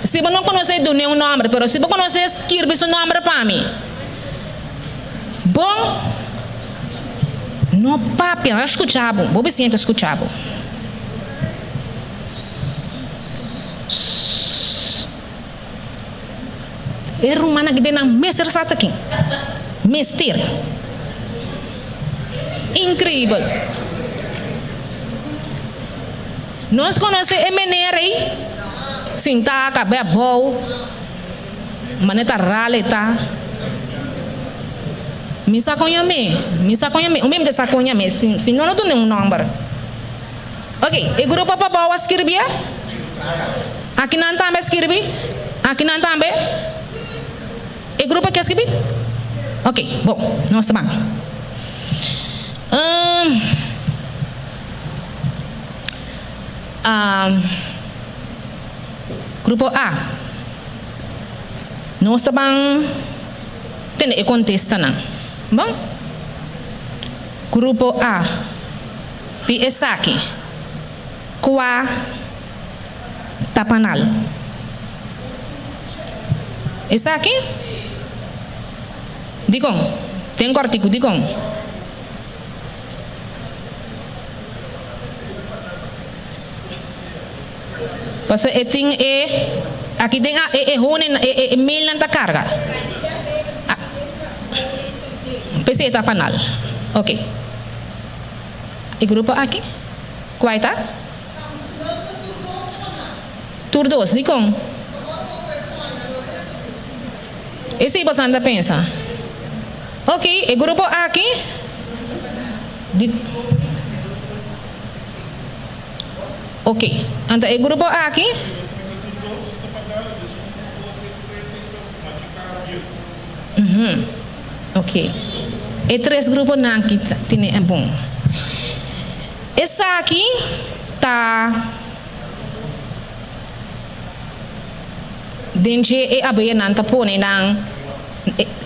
Se você não conhecer, dê um número. Mas se você conhecer, escreve seu número para mim. Bom, no papel, escutava. Vou me sentir escutava. É rumana que tem na mestre sata aqui. Mestre. Incrível. Nós conhecemos a maneira aí. Sinta, cabelo bom. Maneta rale, tá? Me saconha me. O mesmo de saconha me. Se não tem um número. Ok. E grupo para bom escrever? Aqui não também escrever? Aqui não também? E grupo que escrever? Ok. Bom, nós estamos. Grupo A. Nós estamos tendo contesta não. Bom? Grupo A. Di esaki. Qua tapanal. Esaki? Digong. Tem cortico, digong. Paso eting aqui tem a mail nanta carga. PC tá panal. Ok. E grupo aqui? Qual tá? Tur 2, di com? Esse você anda pensa. Ok, e grupo aqui? Ok. Anda e grupo aqui? Ok. E 3 grupos não que tem é bom. Essa aqui tá dentro e abeia não tá põe não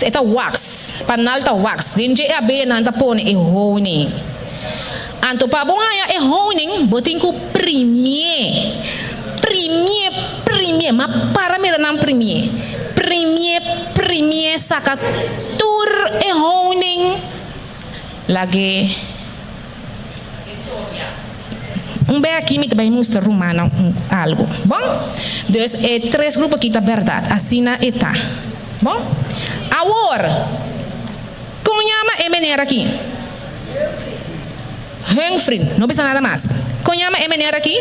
eta wax panal ta wax dentro e abeia não tá põe e honing. Anto pa bom aya e honing botin ku premier ma para mira nam premier saka tur e honing lagi bem aqui me também mostra romano algo bom dus é 3 grupos aqui tá verdade assim na eta bom agora conhama e maneira aqui Humphrey, não precisa nada mais. Conhama a maneira aqui?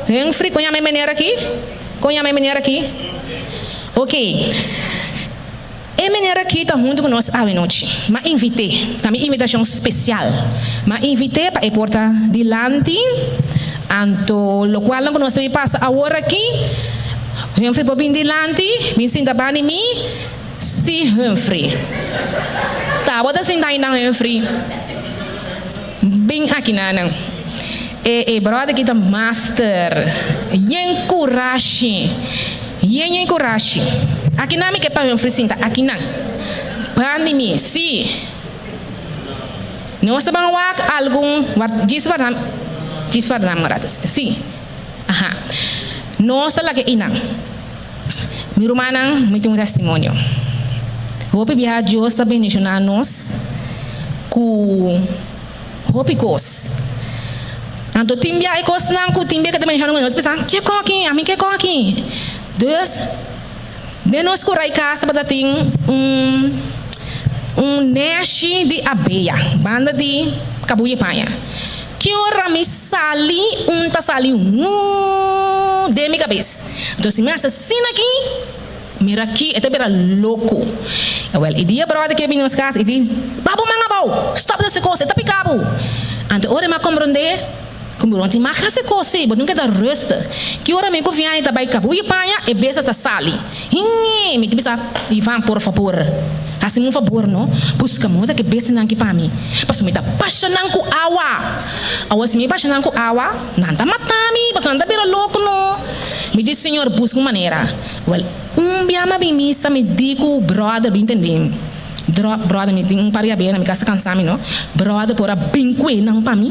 Humphrey, conhama a maneira aqui? Conhama a maneira aqui? Ok. A maneira aqui está junto com nós à noite. Mas invitei, também invitação especial. Mas invitei para a porta delante. Anto, lo qual não nós passa agora aqui. Humphrey para vir delante, me sinta bem em mim. Si Humphrey. Tá, bota sentar aí na Humphrey. Bem aqui não. E brother kita master. Yang coragem. Yang coragem. Aqui não me quer para Humphrey sinta. Aqui não. Pandemia, si. Nós estamos a algum. Gisvardam maratas. Si. Aha. Nós estamos aqui inang. Mi rumanang me tem testemunho. Hope biha Deus está bendicionando nós com hope cos. Anto timbia e cos não com timbia que está bendicionando nós. Pensa que com aqui, a mim que com aqui. Deus, de nós curai casa para ter neste de abeia, banda de cabuia panha. Que ora me sali ta sali de minha cabeça. Então se me assassina aqui mira aqui, eta bira louco. Well, e dia brother que vinha nos casa, e di, babu mangabau, stop dessa coisa, eta picabu. Ante ora ma compreender, como ontem ma essa coisa, mas nunca dá resta. Que ora me confiar eta bai cabu e panha e besa ta sali. Hingi, me bisa, Ivan, por favor. Assim um favor, não? Busca moda que besa não que para mim. Passo me dá paixão com awa. Awa se me paixão com awa, não tá matami, passo não tá bira louco não. Me diz senhor, busca uma maneira. Well, biama bem missa me digo brother, bem entender. Brother me diz paria bem, me casa cansar não. Brother por a bem não para mim.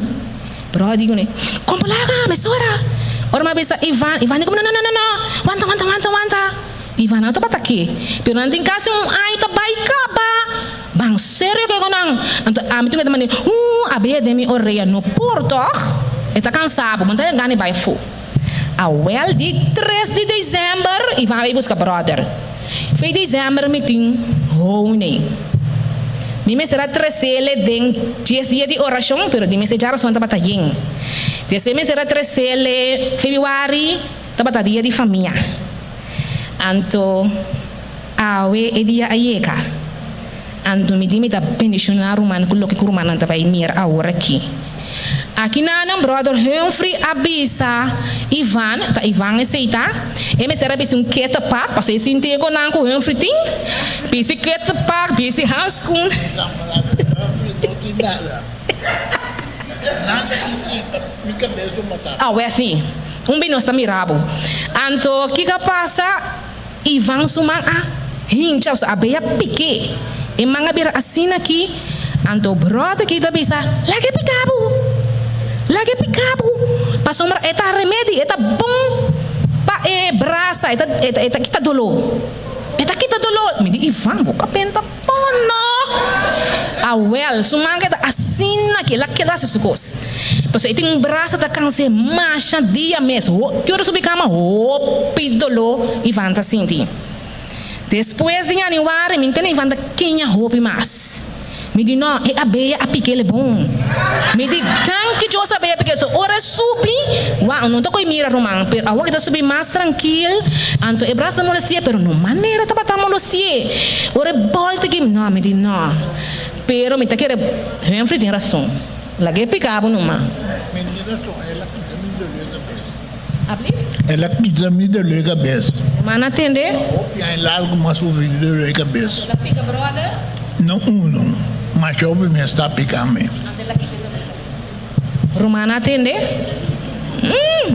Brother digo né. Como lá, me sora. Ora me bisa Ivan digo não. Wanta. Ivan não tá para aqui. Pero nanti casa ai tá baikaba. Bang sério que gonang. Anto a me tu que também abeia de mi orelha no porto. Eta cansado, mas tá ganhando by fu. A well di 3 de dezembro Ivan vai buscar brother. Foi dezembro me tem hone. Me será 13 den 10 dias de oração, pero de me se já sonta batalhin. Depois me será 13 fevereiro, tá batalha de família. Anto awe e dia ayeka. Anto me dimi da bendicionar rumano com lo que rumano tá vai mir agora aqui. Aqui na brother Humphrey abisa Ivan aceita. Me será bisi keta pak, passei sinte ko nang ko Humphrey ting. Bisi keta pak, bisi hanskun. É assim. Binosa mirabo. Anto que passa Ivan sumang hincha so abeia pique. E manga bir assina aqui. Anto brother que bisa lagi picabu. Pasomra eta remédio, eta bom pa braça, eta kita dolo. Me di Ivan boca penta pono. Well, sumanga eta assina que lá que dá se cos. Paso tem braça tá canse macha dia mesmo. Que hora subi cama pidolo Ivan tá senti. Depois de januário, me entende Ivan tá quenha roupa mais. Me di não, é abeia a pique é bom. Me di tanque de ossa abeia pique, so ora subi, uau, não tô com mira romano, pero agora tá subi mais tranquilo, anto é braço da molestia, pero não maneira tá batendo molestia. Ora volta que não, me di não. Pero me tá querendo, Humphrey tem razão. Lagi picabo numa. Ela pisa me deu a cabeça. Mana atender? É largo, mas o vídeo deu a cabeça. Ela pica brother? Não, mas eu me está picando. Romana atender?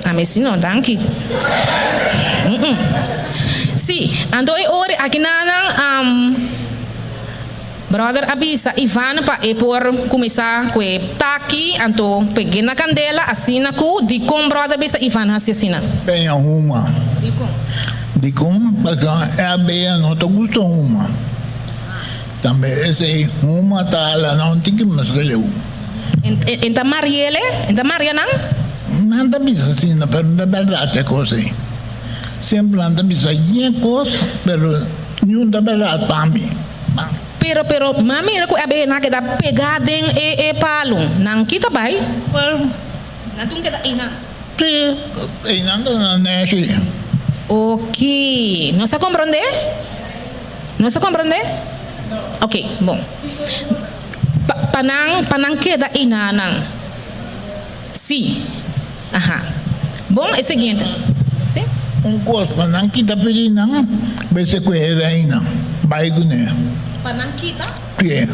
A mim sim não, danke. Sim, ando ore aqui na brother avisa Ivan para por começar com taki, anto peguei na candela, assina com de com brother avisa Ivan assina. Bem uma. De com, porque é a beia não tô gostando uma. Também esse uma tá lá não tem que mais releu. Enta Marielle, enta Mariana? Nada bisa assim, na verdade é coisa. Sempre anda bisa é coisa, pero não da verdade para mim. Pero mami ko abe na kita pegada e palo nang kita bay natung kita ina na neste okay no se comprende okay bom panang kita ina nang si bom é seguinte sim coisa panang kita pedi nang bese ko reina bay gune panang kita? Iya.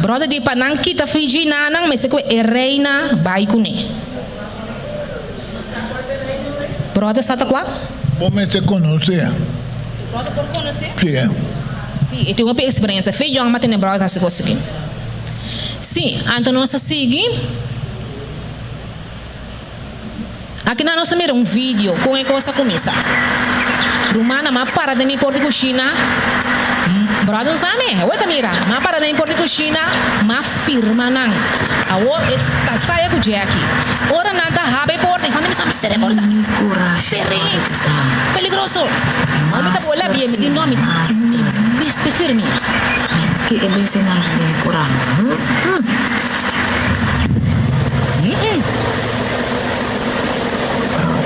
Brother di panang kita Fiji nanang mas ko reina bai kune. Brother sata kwa? Bom me se conoce. Brother por conocer? Iya. Sim, eu tenho uma experiência. Fiji ang matene brother se conseguir. Sim, então nós seguir. Aqui na nossa mira vídeo com a coisa começa. Rumana ma para de me porti coxina. Brother sabe, outra mira, ma para de me porti coxina, ma firma nang. Awo esta saia com Jack. Ora nada rabe porti, faz me sabe ser porta. Sere. Peligroso. Homem tá bola bem, me diz nome. Beste firme. Que é bem cenar de curang.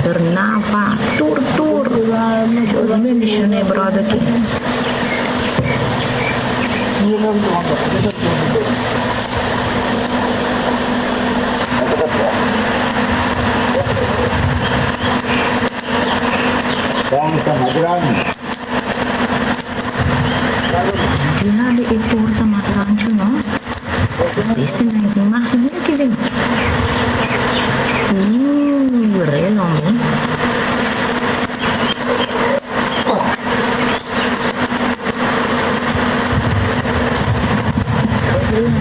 brother Nava, tur. Deus bendicionei, brother, aqui. Grabe e porta masancho, no? Sapeste na ito, makikita que vem. Relo, mo.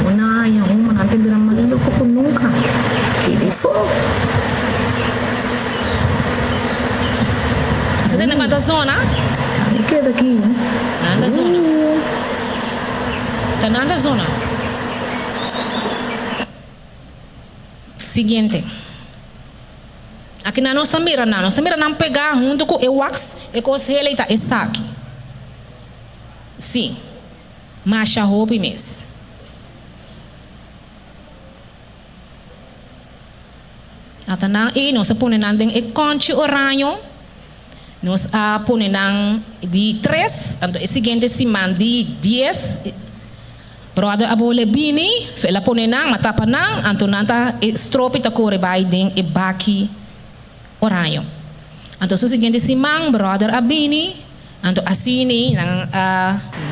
Una, yung uma, natin bilang malilo ko kung nunca. Hindi po. Você tem na zona? Aqui daqui. Nada zona. Tá nada zona. Seguinte. Aqui na nossa mira não pegar junto com o wax e com os releitas e saque. Sim. Macha roupa mesmo. Até não e nós põe nandem e conche oranho. Nós põe nang de 3, então o seguinte semana de 10. Brother abole bini, so ela põe nang matapa nang, então nanta strope ta corre by ding e baki oranho. Então so seguinte semana brother abini, então assim nang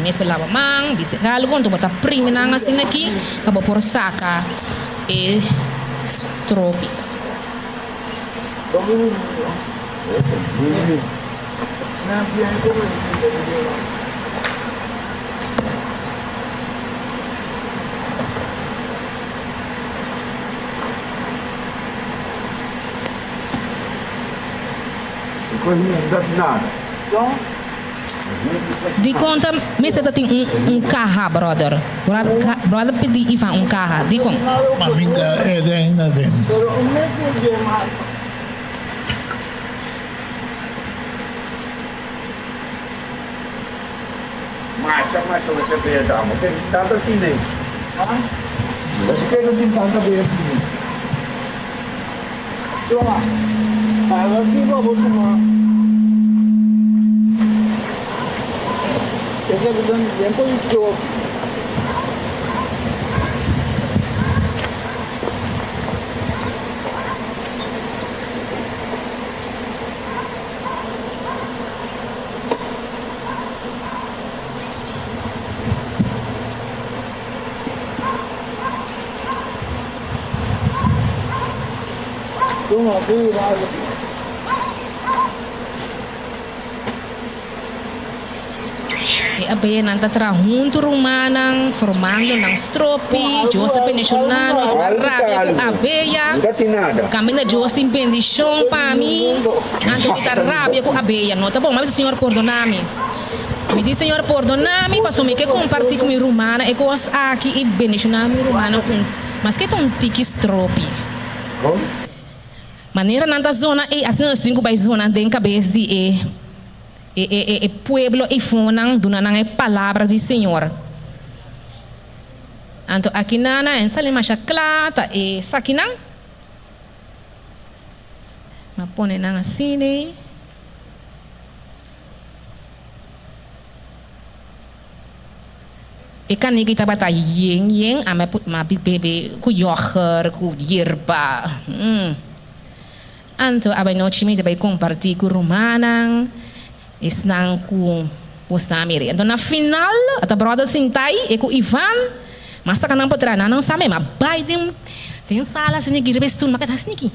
mes pelava mang, bise galgo, então bota prime nang assim aqui, para por saca e strope. Di conta, mas você tem carro, brother. Brother pedi Ivan carro. Di como? Maminga é ainda dentro. Masa você vê, dá, mas tem tanta assim, né? Acho que não tem tanta bem assim. Toma. Agora que vou tomar. Tem que dar tempo de show. E abe nanta tra junto rumanang formando ng stropi, Diyos na penisyonan, mas marami ang abeya. Kami na Diyos din bendisyon pa mi. Nanto kita rabia ko abeya, no? Tá bom, mas Senhor perdonami. Me diz Senhor perdonami, pastor me que compartilhar com mi rumana e com as aqui e bendicionar mi rumana com mas que tão tiki stropi. Maneira nanta zona e assim nós temos que zona den cabeça e pueblo e fonang dunanang e palavra do Senhor. Anto aqui nana en sali masha klata e sakinang. Ma pone nang asini. E kan kita bata yeng ama ma bebe ku yocher ku yerba. Anto abay no chimi de bay compartilhar com rumanang isnang ku postamiri. Então na final ata brother sintai e ku Ivan masa kanang potra na não sabe mas bay tem sala sini girbes tu makat hasniki.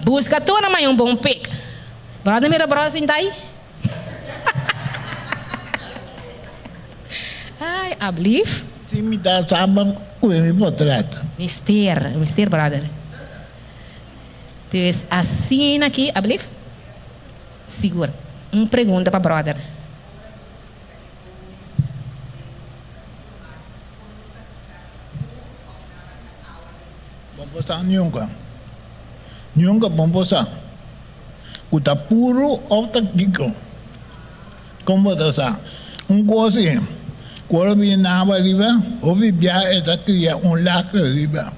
Busca to na may um bom pick. Brother mira brother sintai. Ai, ablief. Sim, me dá sabam com o portreto. Mister brother. Então assim aqui, ablief. Segura. Pergunta para brother. Bombosan nunca bombosan. Kuta puro auto gigo. Como dosa. Coisa quando vi na riba, ouvi bia esta cria lac riba.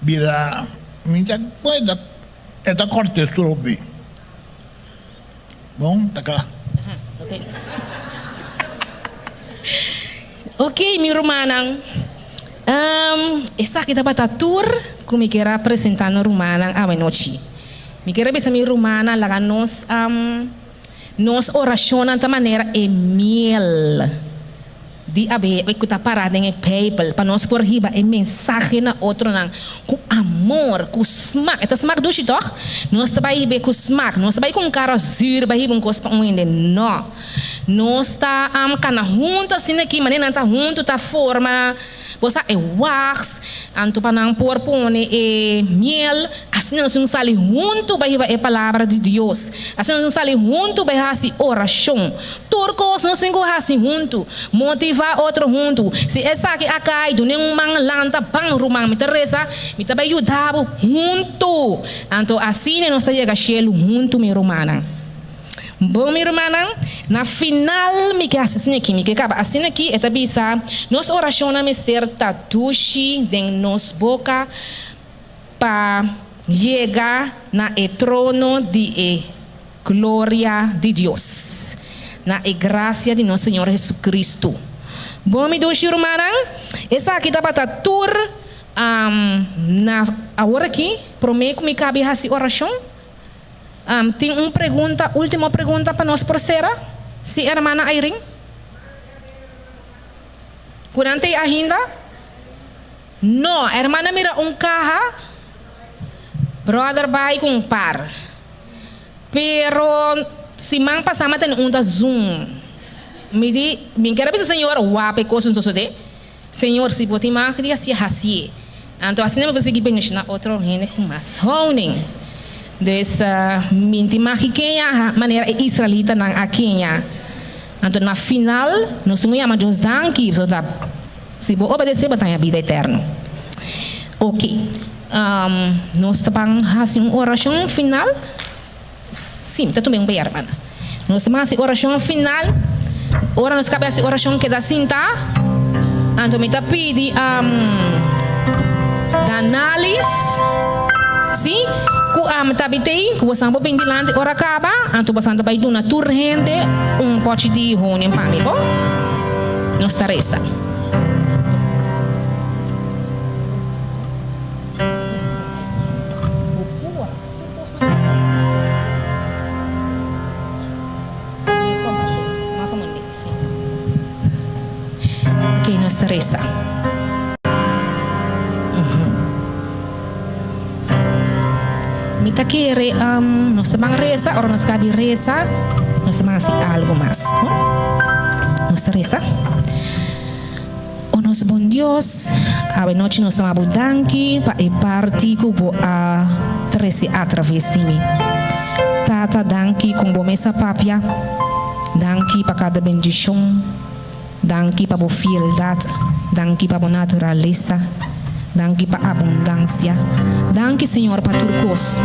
Bira minta coisa Eta corte trobi. Bom, tá cá. Ok, mi Romanang. Essa kita bata tour como que era apresentando Romanang a noite. Me quero ver se mi Romana lá nos oraciona de maneira miel. Di abe kita parada em paper para nós por riba mensagem na outro nang com amor, com smack. Eta smack do toch? Nós tá aí be com smack, nós tá aí com cara zuur, vai com cospa uende. No. Nós tá kana junto assim aqui, mas não tá junto, tá forma. Você wax, anto panang por pone miel, assim nós não sali junto, vai a palavra de Deus. Assim nós não sali junto, vai assim oração. Turcos nós não assim junto, motivar outro junto. Se essa aqui acai do nenhum mang lanta bang rumang me Teresa, me tá vai ajudar junto. Anto assim nós tá chega chelo junto me romana. Bom, minha irmã, na final, me que assim aqui, me que acaba assim aqui, é bisa, nós oracionamos ser tatushi de nos boca para chegar na trono de glória de Deus, na graça de nosso Senhor Jesus Cristo. Bom, minha irmã, essa aqui tá para tatur, na agora aqui, prometo me cabe essa oração. Tem uma pergunta, última pergunta para nós proceder. Se a irmã Airing? Curante ainda? Não, a irmã mira carro. Brother vai com par. Pero se man passama tem Zoom. Me di, me quero ver senhor, wape coisa so de. Senhor, se botar mais dia se assim. Então assim não vou conseguir pensar na outra gente com mais honing. Dessa minti mahikenha maneira israelita nang akinha. Então na final nós temos uma Deus danke so da se vou obedecer batalha vida eterna. Ok. Nós estamos fazendo uma oração final. Sim, tá também bem mana. Nós estamos fazendo oração final. Ora nós cabe essa oração que dá cinta. Então me tá pedi Danalis. Sim? Ku tabitei, ku sampo pendilante ora acaba, anto basanta bai duna turrente pote di hone pami po. Nossa resa. Ok, nossa resa. Mita kere nós bang reza, ora nós cabe reza, nós masih algo mais. Nós reza. O nosso bom Deus, a noite nós estamos danke pa e parti kubo a trece através de mim. Tata danke com bo mesa papia, danke pa cada bendição, danke pa bo fieldade, danke pa bo naturaleza. Danke para abundância. Danke, Senhor, para turcos.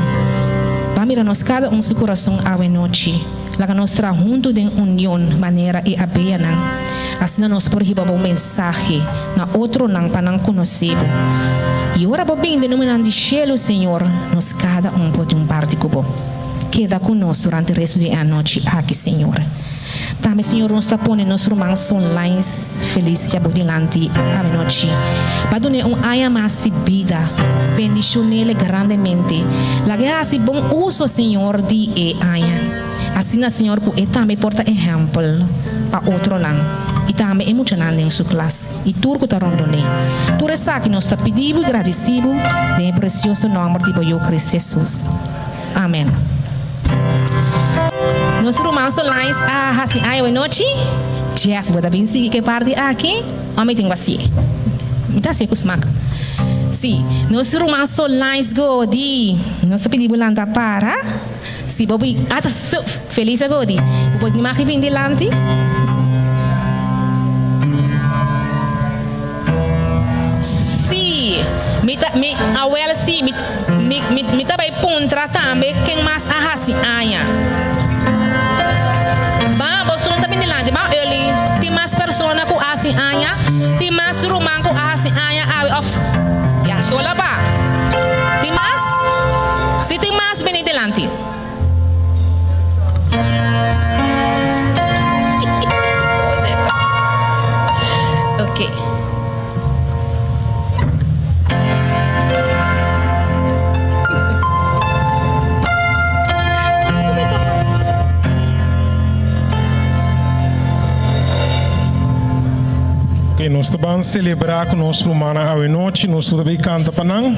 Para mirar nos cada seu coração a noite. Lá que nós tra junto de união, maneira e abeana. Assim nós por riba bom mensagem na outro não para não conhecer. E ora bem de nome de cielo, Senhor, nós cada pode parte cubo. Queda conosco durante o resto da noite aqui, Senhor. Também, Senhor, nós está pondo nossos irmãos online felizes e abundantes a noite. Para dar aya mais de vida, bendição nele grandemente. La que hace bom uso, Senhor, de aya. Assim, Senhor, que também porta exemplo para outro lá. E também emocionante em sua classe. E tudo que está rondando. Tudo isso que nós está pedindo e agradecido em precioso nome de Cristo Jesus. Amém. Nós irmãos online assim, boa noite. Jeff, vou dar bem seguir que parte aqui. Homem tem assim. Me dá se cusmac. Sim, nós irmãos online go di. Nós pedimos lá para. Se bobi, ata feliz go di. Pode me arrepender delante. Sim, me awel si me tá vai pontra também quem mais assim aya. Ba bosun tapi nilante ba early ti mas persona ku assim aya ti mas rumang ku assim aya awi off ya sola ba ti mas si ti mas Oke. Ok, nós vamos celebrar com nosso humana a noite, nós também canta panang.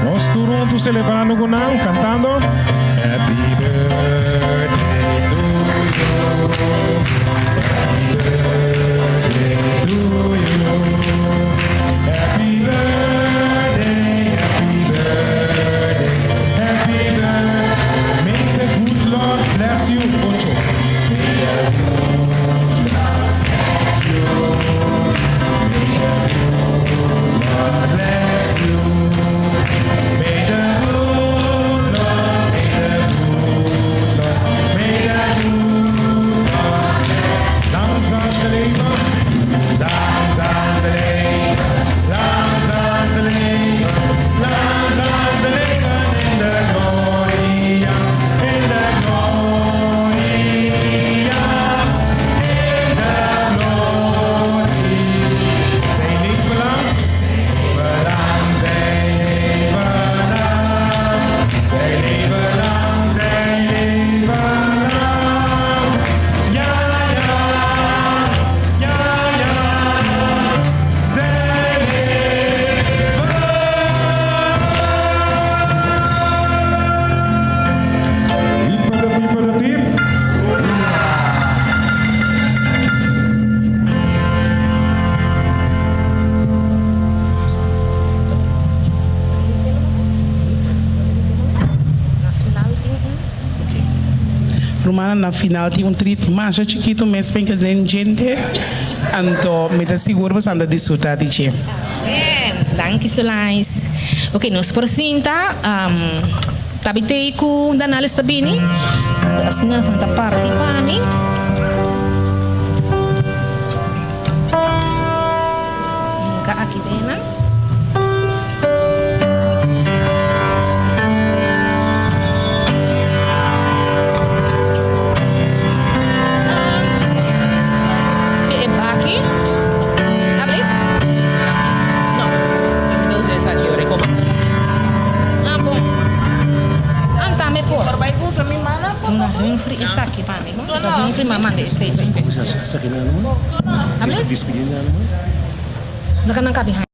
Nós todos celebrando com nang, cantando. Happy birthday to you. Happy birthday to you. Happy birthday, happy birthday, happy birthday. May the good Lord bless you, Ocho. May the good Lord bless you. May the good Lord bless you. May the good Lord, may the good Lord, may the good Lord langs aan zijn leven, langs aan zijn leven, langs aan zijn leven, langs aan zijn leven in de gloria, in de gloria, in de gloria. Zijn leven lang, zijn leven lang, zijn leven lang, zijn leven lang. Ja, ja, ja, ja, zijn leven lang. Pieper de piep. Romana na final tem treat mais chiquito mas pensa de gente anto me tá seguro você anda disfrutar de che. Danke Solais. Ok, nós presinta tabitei com Danalis Tabini. Assim nós não tá parte pani. Hingga aqui dentro. Free isaki pa amigo. Sa free mama de stage. Sa kinano mo? Amin? Despedida mo? Nakanang kabihan.